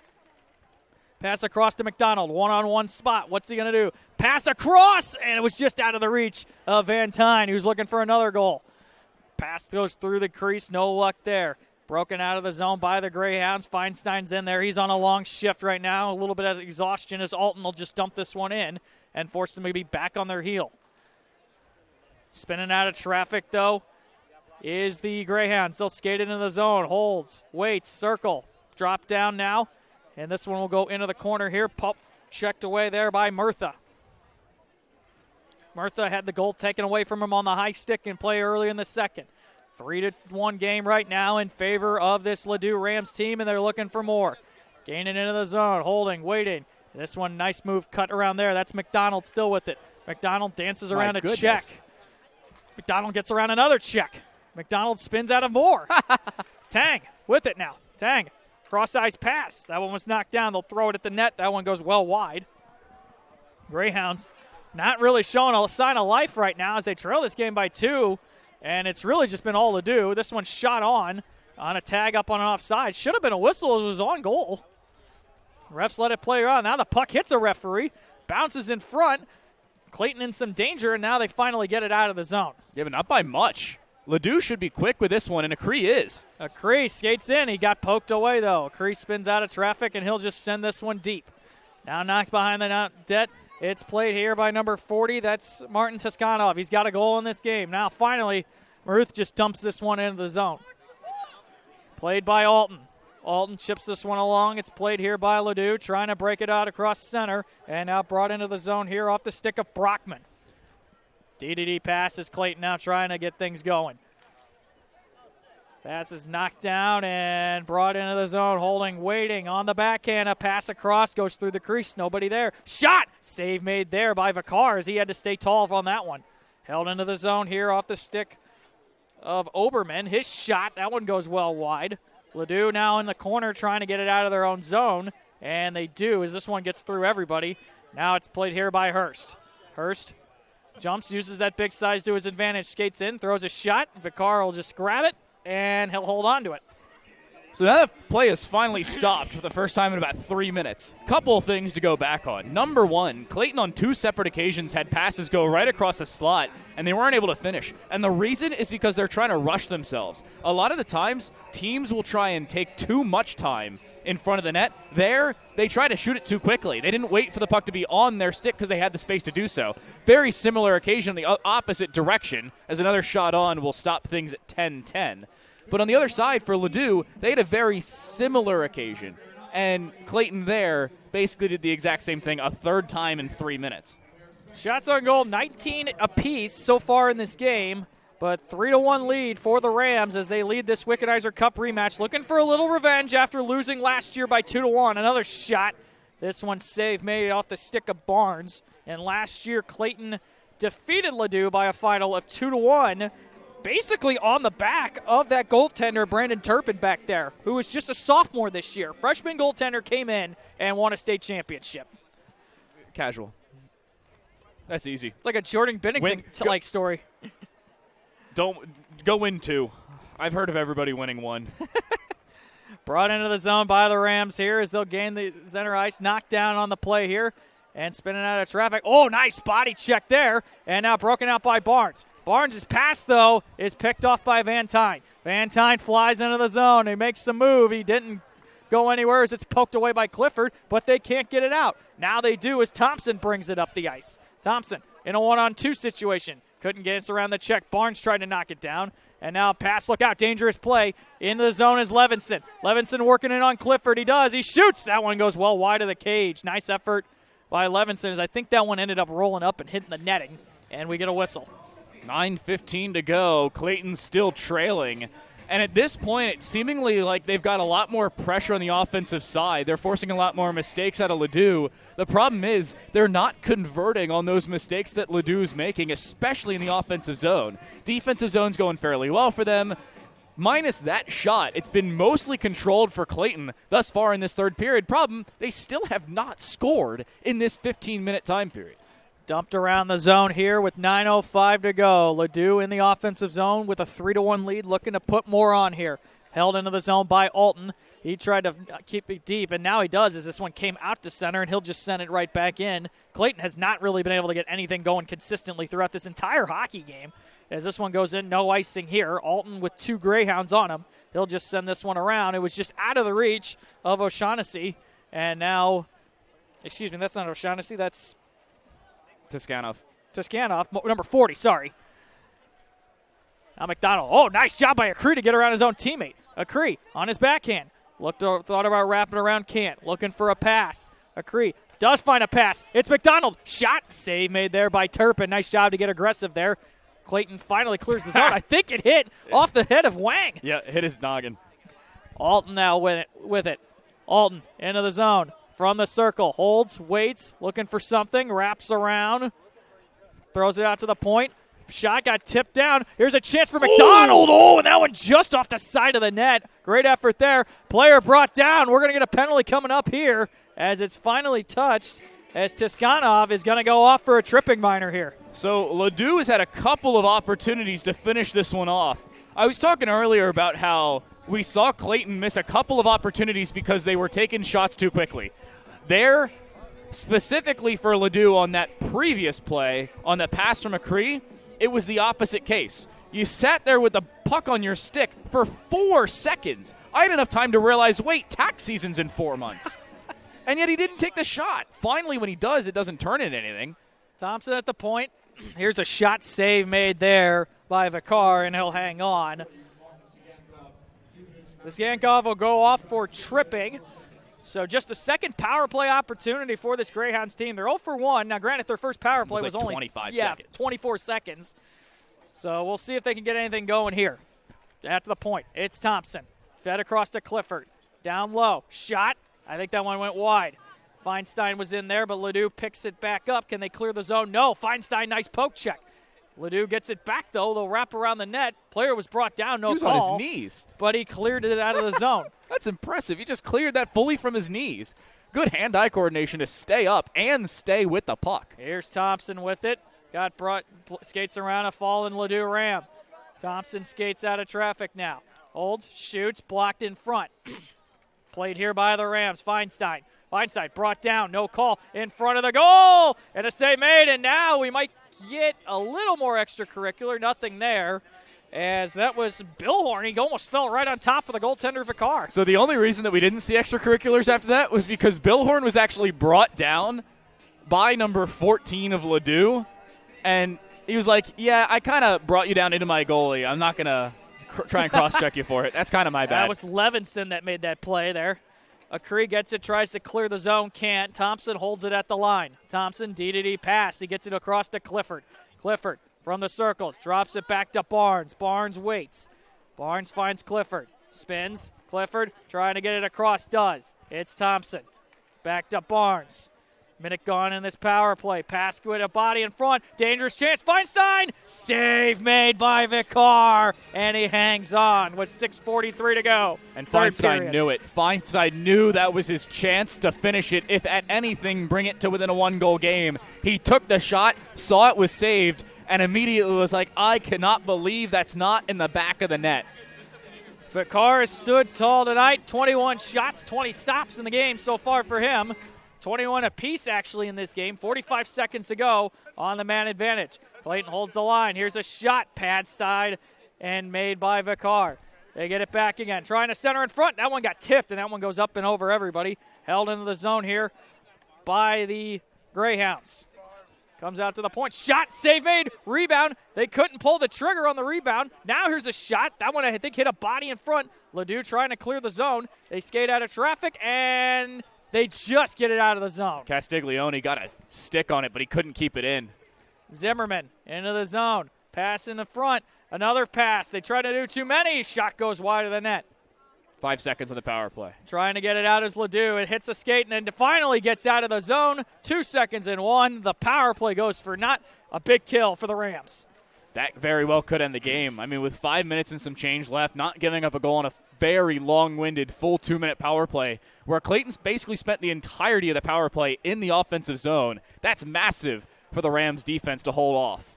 A: Pass across to McDonald. One-on-one spot. What's he going to do? Pass across. And it was just out of the reach of Vantine, who's looking for another goal. Pass goes through the crease. No luck there. Broken out of the zone by the Greyhounds. Feinstein's in there. He's on a long shift right now. A little bit of exhaustion as Alton will just dump this one in and force them to be back on their heel. Spinning out of traffic, though, is the Greyhounds. They'll skate into the zone. Holds. Waits. Circle. Drop down now. And this one will go into the corner here. Pup checked away there by Murtha. Murtha had the goal taken away from him on the high stick in play early in the second. 3-1 game right now in favor of this Ladue Rams team, and they're looking for more. Gaining into the zone, holding, waiting. This one, nice move cut around there. That's McDonald still with it. McDonald dances around a check. McDonald gets around another check. McDonald spins out of more. Tang with it now. Tang, cross-eyes pass. That one was knocked down. They'll throw it at the net. That one goes well wide. Greyhounds not really showing a sign of life right now as they trail this game by 2. And it's really just been all Ladue. This one's shot on a tag up on an offside. Should have been a whistle. It was on goal. Refs let it play around. Now the puck hits a referee. Bounces in front. Clayton in some danger, and now they finally get it out of the zone.
B: Yeah, but not by much. Ladue should be quick with this one, and Acree is.
A: Acree skates in. He got poked away, though. Acree spins out of traffic, and he'll just send this one deep. Now knocks behind the net. It's played here by number 40. That's Martin Toscanov. He's got a goal in this game. Now, finally, Maruth just dumps this one into the zone. Played by Alton. Alton chips this one along. It's played here by Ladue, trying to break it out across center, and now brought into the zone here off the stick of Brockman. DDD passes. Clayton now trying to get things going. Pass is knocked down and brought into the zone. Holding, waiting on the backhand. A pass across, goes through the crease. Nobody there. Shot! Save made there by Vicar as he had to stay tall on that one. Held into the zone here off the stick of Oberman. His shot, that one goes well wide. Ladue now in the corner trying to get it out of their own zone. And they do as this one gets through everybody. Now it's played here by Hurst. Hurst jumps, uses that big size to his advantage. Skates in, throws a shot. Vicar will just grab it, and he'll hold on to it.
B: So now that play has finally stopped for the first time in about 3 minutes. Couple of things to go back on. Number one, Clayton on 2 separate occasions had passes go right across the slot, and they weren't able to finish. And the reason is because they're trying to rush themselves. A lot of the times, teams will try and take too much time in front of the net. There, they try to shoot it too quickly. They didn't wait for the puck to be on their stick because they had the space to do so. Very similar occasion in the opposite direction, as another shot on will stop things at 10-10. But on the other side, for Ladue, they had a very similar occasion. And Clayton there basically did the exact same thing a third time in 3 minutes.
A: Shots on goal, 19 apiece so far in this game. But 3-1 lead for the Rams as they lead this Wickenheiser Cup rematch. Looking for a little revenge after losing last year by 2-1. Another shot. This one save made off the stick of Barnes. And last year, Clayton defeated Ladue by a final of 2-1. Basically on the back of that goaltender, Brandon Turpin back there, who was just a sophomore this year. Freshman goaltender came in and won a state championship.
B: Casual. That's easy.
A: It's like a Jordan Binnington-like story.
B: Don't go win 2. I've heard of everybody winning 1.
A: Brought into the zone by the Rams here as they'll gain the center ice. Knocked down on the play here and spinning out of traffic. Oh, nice body check there. And now broken out by Barnes. Barnes' pass, though, is picked off by Van Tine. Van Tine flies into the zone. He makes the move. He didn't go anywhere as it's poked away by Clifford, but they can't get it out. Now they do as Thompson brings it up the ice. Thompson in a 1-on-2 situation. Couldn't get it around the check. Barnes tried to knock it down. And now pass, look out, dangerous play. Into the zone is Levinson. Levinson working it on Clifford. He does. He shoots. That one goes well wide of the cage. Nice effort by Levinson as I think that one ended up rolling up and hitting the netting. And we get a whistle.
B: 9:15 to go. Clayton's still trailing. And at this point, it's seemingly like they've got a lot more pressure on the offensive side. They're forcing a lot more mistakes out of Ladue. The problem is they're not converting on those mistakes that Ladue's making, especially in the offensive zone. Defensive zone's going fairly well for them. Minus that shot, it's been mostly controlled for Clayton thus far in this third period. Problem, they still have not scored in this 15-minute time period.
A: Dumped around the zone here with 9:05 to go. Ladue in the offensive zone with a 3-1 lead, looking to put more on here. Held into the zone by Alton. He tried to keep it deep, and now he does as this one came out to center, and he'll just send it right back in. Clayton has not really been able to get anything going consistently throughout this entire hockey game. As this one goes in, no icing here. Alton with 2 Greyhounds on him. He'll just send this one around. It was just out of the reach of O'Shaughnessy, and now, excuse me, that's not O'Shaughnessy, that's
B: Toscanov,
A: number 40, sorry. Now McDonald. Oh, nice job by Acree to get around his own teammate. Acree on his backhand. Thought about wrapping around, can't. Looking for a pass. Acree does find a pass. It's McDonald. Shot. Save made there by Turpin. Nice job to get aggressive there. Clayton finally clears the zone. I think it hit off the head of Wang.
B: Yeah, hit his noggin.
A: Alton now with it. Alton into the zone. From the circle, holds, waits, looking for something, wraps around, throws it out to the point. Shot got tipped down. Here's a chance for McDonald. Oh, and that one just off the side of the net. Great effort there. Player brought down. We're going to get a penalty coming up here as it's finally touched, as Toscanov is going to go off for a tripping minor here.
B: So Ladue has had a couple of opportunities to finish this one off. I was talking earlier about how we saw Clayton miss a couple of opportunities because they were taking shots too quickly. There, specifically for Ladue on that previous play, on the pass from Acree, it was the opposite case. You sat there with the puck on your stick for 4 seconds. I had enough time to realize, wait, tax season's in 4 months. And yet he didn't take the shot. Finally, when he does, it doesn't turn into anything.
A: Thompson at the point. Here's a shot save made there by Vikar, and he'll hang on. This Yankov will go off for tripping. So just a second power play opportunity for this Greyhounds team. They're 0 for 1. Now, granted, their first power play was only
B: 25 seconds.
A: 24 seconds. So we'll see if they can get anything going here. At the point, it's Thompson. Fed across to Clifford. Down low. Shot. I think that one went wide. Feinstein was in there, but Ladue picks it back up. Can they clear the zone? No. Feinstein, nice poke check. Ladue gets it back, though. They'll wrap around the net. Player was brought down, no call.
B: He was on his knees.
A: But he cleared it out of the zone.
B: That's impressive. He just cleared that fully from his knees. Good hand-eye coordination to stay up and stay with the puck.
A: Here's Thompson with it. Skates around a fallen Ladue Ram. Thompson skates out of traffic now. Holds, shoots, blocked in front. Played here by the Rams. Feinstein brought down, no call, in front of the goal, and a save made, and now we might get a little more extracurricular. Nothing there, as that was Billhorn. He almost fell right on top of the goaltender Vikar.
B: So the only reason that we didn't see extracurriculars after that was because Billhorn was actually brought down by number 14 of Ladue, and he was like, yeah, I kind of brought you down into my goalie. I'm not going to try and cross-check you for it. That's kind of my bad.
A: That was Levinson that made that play there. Akri gets it, tries to clear the zone, can't. Thompson holds it at the line. Thompson, D-to-D pass. He gets it across to Clifford. Clifford from the circle, drops it back to Barnes. Barnes waits. Barnes finds Clifford. Spins. Clifford trying to get it across, does. It's Thompson. Back to Barnes. Minute gone in this power play. Pass with a body in front. Dangerous chance. Feinstein. Save made by Vikar. And he hangs on with 6:43 to go.
B: And Feinstein knew it. Feinstein knew that was his chance to finish it. If at anything, bring it to within a 1-goal game. He took the shot, saw it was saved, and immediately was like, I cannot believe that's not in the back of the net.
A: Vikar has stood tall tonight. 21 shots, 20 stops in the game so far for him. 21 apiece, actually, in this game. 45 seconds to go on the man advantage. Clayton holds the line. Here's a shot, pad side, and made by Vikar. They get it back again. Trying to center in front. That one got tipped, and that one goes up and over everybody. Held into the zone here by the Greyhounds. Comes out to the point. Shot, save made, rebound. They couldn't pull the trigger on the rebound. Now here's a shot. That one, I think, hit a body in front. Ladue trying to clear the zone. They skate out of traffic, and they just get it out of the zone.
B: Castiglione got a stick on it, but he couldn't keep it in.
A: Zimmerman into the zone. Pass in the front. Another pass. They try to do too many. Shot goes wide of the net.
B: 5 seconds on the power play.
A: Trying to get it out as Ladue. It hits a skate and then finally gets out of the zone. 2 seconds and 1. The power play goes for not a big kill for the Rams.
B: That very well could end the game. I mean, with 5 minutes and some change left, not giving up a goal on a very long-winded full 2-minute power play where Clayton's basically spent the entirety of the power play in the offensive zone. That's massive for the Rams defense to hold off.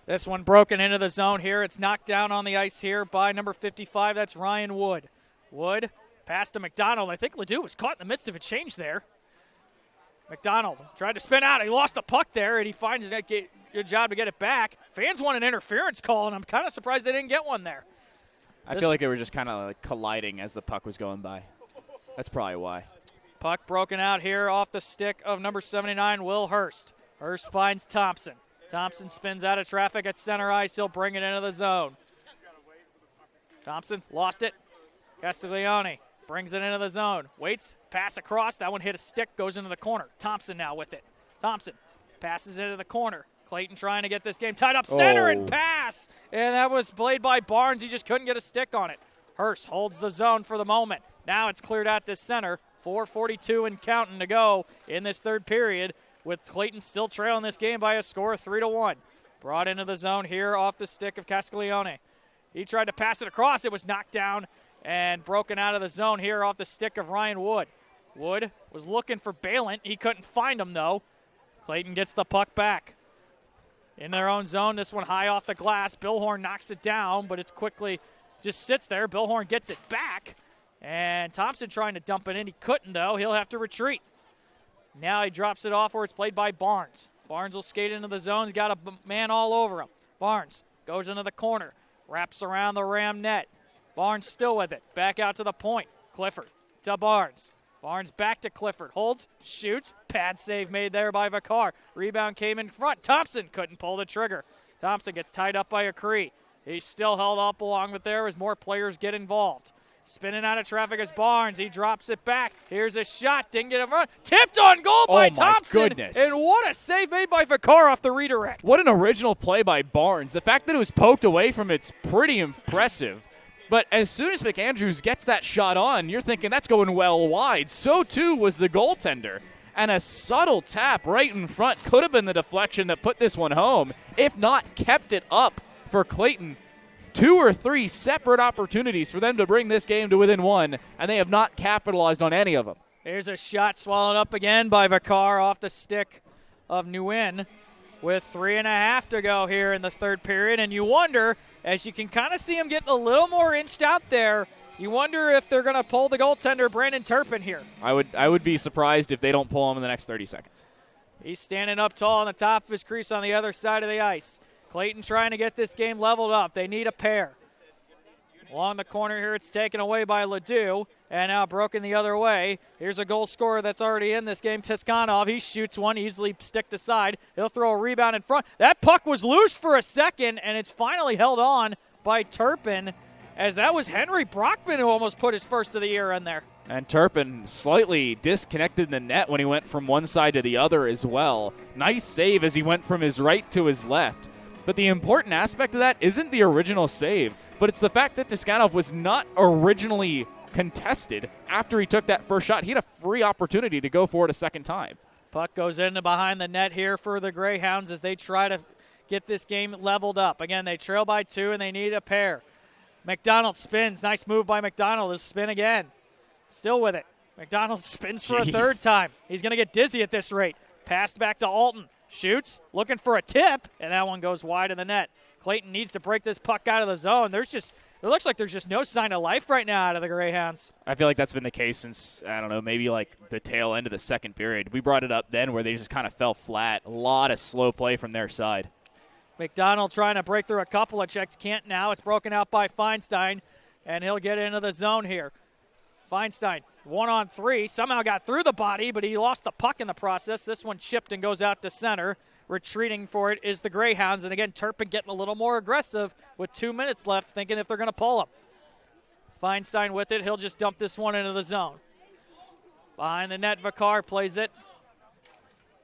A: This one broken into the zone here. It's knocked down on the ice here by number 55. That's Ryan Wood. Wood pass to McDonald. I think Ladue was caught in the midst of a change there. McDonald tried to spin out. He lost the puck there, and he finds a good job to get it back. Fans want an interference call, and I'm kind of surprised they didn't get one there.
B: I feel like they were just kind of like colliding as the puck was going by. That's probably why.
A: Puck broken out here off the stick of number 79, Will Hurst. Hurst finds Thompson. Thompson spins out of traffic at center ice. He'll bring it into the zone. Thompson lost it. Castiglione brings it into the zone. Waits, pass across. That one hit a stick, goes into the corner. Thompson now with it. Thompson passes into the corner. Clayton trying to get this game tied up center and pass. And that was played by Barnes. He just couldn't get a stick on it. Hurst holds the zone for the moment. Now it's cleared out to center. 4:42 and counting to go in this third period, with Clayton still trailing this game by a score of 3-1. Brought into the zone here off the stick of Castiglione. He tried to pass it across. It was knocked down and broken out of the zone here off the stick of Ryan Wood. Wood was looking for Balint. He couldn't find him, though. Clayton gets the puck back. In their own zone, this one high off the glass. Billhorn knocks it down, but it's quickly just sits there. Billhorn gets it back, and Thompson trying to dump it in. He couldn't, though. He'll have to retreat. Now he drops it off where it's played by Barnes. Barnes will skate into the zone. He's got a man all over him. Barnes Goes into the corner. Wraps around the Ram net. Barnes still with it. Back out to the point. Clifford to Barnes. Barnes back to Clifford. Holds, shoots. Pad save made there by Vakar. Rebound came in front. Thompson couldn't pull the trigger. Thompson gets tied up by Acree. He's still held up along with there as more players get involved. Spinning out of traffic is Barnes. He drops it back. Here's a shot. Didn't get a run. Tipped on goal by Thompson.
B: Oh, my goodness.
A: And what a save made by Vakar off the redirect.
B: What an original play by Barnes. The fact that it was poked away from it's pretty impressive. But as soon as McAndrews gets that shot on, you're thinking that's going well wide. So, too, was the goaltender. And a subtle tap right in front could have been the deflection that put this one home, if not kept it up for Clayton. 2 or 3 separate opportunities for them to bring this game to within 1, and they have not capitalized on any of them.
A: Here's a shot swallowed up again by Vakar off the stick of Nguyen with 3.5 to go here in the third period. And you wonder, as you can kind of see him getting a little more inched out there, you wonder if they're going to pull the goaltender, Brandon Turpin, here.
B: I would be surprised if they don't pull him in the next 30 seconds.
A: He's standing up tall on the top of his crease on the other side of the ice. Clayton trying to get this game leveled up. They need a pair. Along the corner here, it's taken away by Ladue, and now broken the other way. Here's a goal scorer that's already in this game, Tiskanov. He shoots one, easily sticked aside. He'll throw a rebound in front. That puck was loose for a second, and it's finally held on by Turpin, as that was Henry Brockman who almost put his first of the year in there.
B: And Turpin slightly disconnected in the net when he went from one side to the other as well. Nice save as he went from his right to his left. But the important aspect of that isn't the original save, but it's the fact that Tiskanov was not originally contested after he took that first shot. He had a free opportunity to go for it a second time.
A: Puck goes into behind the net here for the Greyhounds as they try to get this game leveled up. Again, they trail by 2 and they need a pair. McDonald spins. Nice move by McDonald to spin again. Still with it. McDonald spins for a third time. He's going to get dizzy at this rate. Passed back to Alton. Shoots, looking for a tip, and that one goes wide in the net. Clayton needs to break this puck out of the zone. It looks like there's just no sign of life right now out of the Greyhounds.
B: I feel like that's been the case since, I don't know, maybe like the tail end of the second period. We brought it up then where they just kind of fell flat. A lot of slow play from their side.
A: McDonald trying to break through a couple of checks. Can't now. It's broken out by Feinstein, and he'll get into the zone here. Feinstein, 1-on-3, somehow got through the body, but he lost the puck in the process. This one chipped and goes out to center. Retreating for it is the Greyhounds, and again, Turpin getting a little more aggressive with 2 minutes left, thinking if they're going to pull him. Feinstein with it. He'll just dump this one into the zone. Behind the net, Vakar plays it.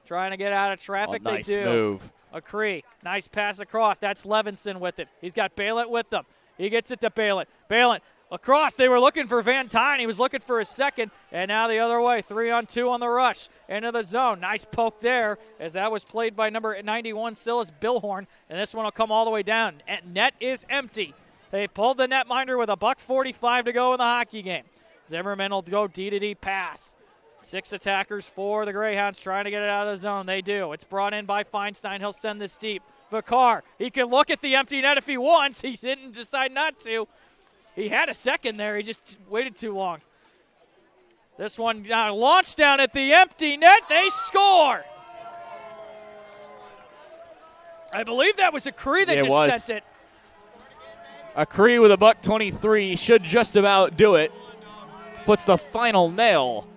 A: Trying to get out of traffic.
B: Nice
A: they do.
B: Move.
A: Acree, nice pass across. That's Levinston with it. He's got Balint with them. He gets it to Balint. Balint across. They were looking for Van Tine. He was looking for his second. And now the other way. 3-on-2 on the rush. Into the zone. Nice poke there as that was played by number 91, Silas Billhorn. And this one will come all the way down. Net is empty. They pulled the netminder with $1:45 to go in the hockey game. Zimmerman will go D-to-D pass. 6 attackers for the Greyhounds trying to get it out of the zone. They do. It's brought in by Feinstein. He'll send this deep. Vakar, he can look at the empty net if he wants. He didn't decide not to. He had a second there. He just waited too long. This one launched down at the empty net. They score. I believe that was Acree that just sent it.
B: Acree with $1:23 should just about do it. Puts the final nail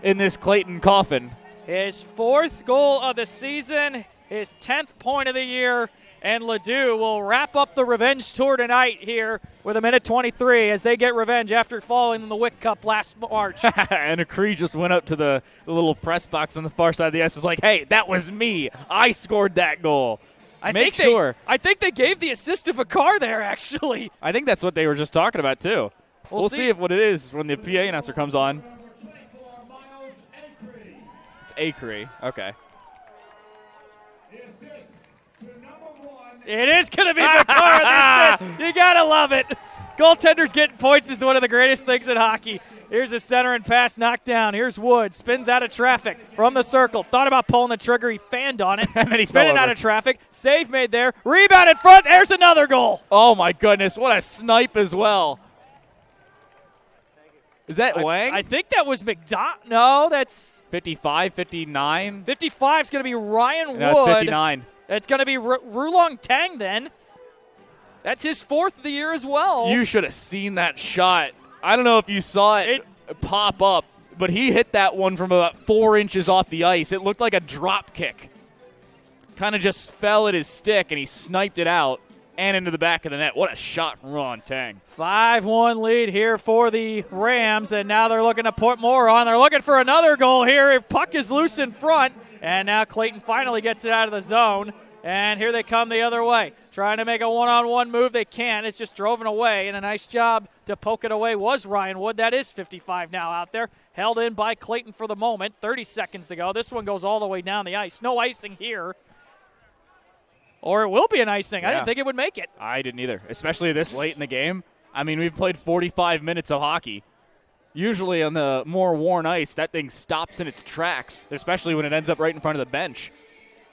B: in this Clayton coffin.
A: His 4th goal of the season, his 10th point of the year, and Ladue will wrap up the revenge tour tonight here with 1:23 as they get revenge after falling in the Wick Cup last March.
B: And Acree just went up to the little press box on the far side of the ice. Was like, hey, that was me. I scored that goal. I think they gave the assist to Vakar there, actually. I think that's what they were just talking about, too. We'll see what it is when the PA announcer comes on. It's Acree. Okay.
A: It is going to be Vakar. The assist. You got to love it. Goaltenders getting points is one of the greatest things in hockey. Here's a center and pass knocked down. Here's Wood. Spins out of traffic from the circle. Thought about pulling the trigger. He fanned on it.
B: And then he's
A: spinning out of traffic. Save made there. Rebound in front. There's another goal.
B: Oh, my goodness. What a snipe as well. Is that Wang?
A: I think that was McDonald. No, that's
B: 55, 59.
A: 55 is going to be Ryan Wood.
B: No, it's 59.
A: It's going to be Rulong Tang then. That's his 4th of the year as well.
B: You should have seen that shot. I don't know if you saw it pop up, but he hit that one from about 4 inches off the ice. It looked like a drop kick. Kind of just fell at his stick, and he sniped it out and into the back of the net. What a shot from Ron Tang.
A: 5-1 lead here for the Rams, and now they're looking to put more on. They're looking for another goal here. If puck is loose in front, and now Clayton finally gets it out of the zone. And here they come the other way. Trying to make a one-on-one move. They can't. It's just driven away. And a nice job to poke it away was Ryan Wood. That is 55 now out there. Held in by Clayton for the moment. 30 seconds to go. This one goes all the way down the ice. No icing here. Or it will be an icing. Yeah. I didn't think it would make it.
B: I didn't either, especially this late in the game. I mean, we've played 45 minutes of hockey. Usually on the more worn ice, that thing stops in its tracks, especially when it ends up right in front of the bench.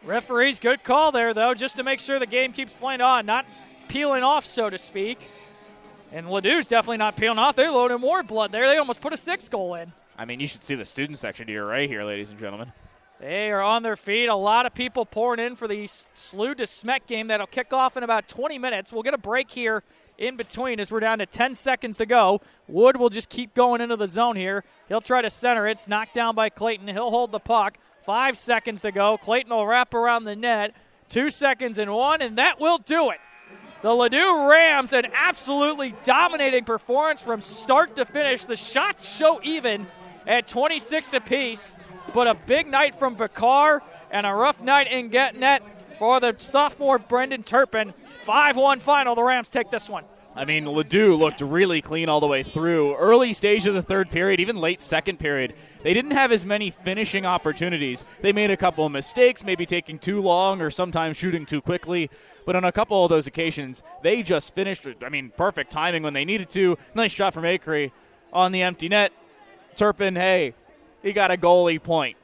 A: Referee's good call there, though, just to make sure the game keeps playing on, not peeling off, so to speak. And Ladue's definitely not peeling off. They're loading more blood there. They almost put a 6th goal in.
B: I mean, you should see the student section to your right here, ladies and gentlemen.
A: They are on their feet. A lot of people pouring in for the SLU de Smet game that'll kick off in about 20 minutes. We'll get a break here in between as we're down to 10 seconds to go. Wood will just keep going into the zone here. He'll try to center it. It's knocked down by Clayton. He'll hold the puck. 5 seconds to go. Clayton will wrap around the net. 2 seconds and 1, and that will do it. The Ladue Rams, an absolutely dominating performance from start to finish. The shots show even at 26 apiece, but a big night from Vicar and a rough night in net for the sophomore Brendan Turpin. 5-1 final. The Rams take this one.
B: I mean, Ladue looked really clean all the way through. Early stage of the third period, even late second period, they didn't have as many finishing opportunities. They made a couple of mistakes, maybe taking too long or sometimes shooting too quickly. But on a couple of those occasions, they just finished, perfect timing when they needed to. Nice shot from Acree on the empty net. Turpin, hey, he got a goalie point.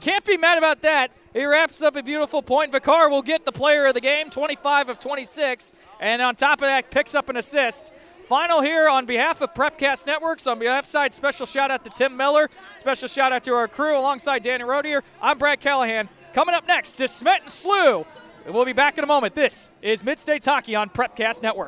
A: Can't be mad about that. He wraps up a beautiful point. Vicar will get the player of the game, 25 of 26, and on top of that, picks up an assist. Final here on behalf of Prepcast Networks. On behalf side, special shout-out to Tim Miller. Special shout-out to our crew alongside Danny Rodier. I'm Brad Callahan. Coming up next, de Smet and SLU. We'll be back in a moment. This is Mid-States Hockey on Prepcast Network.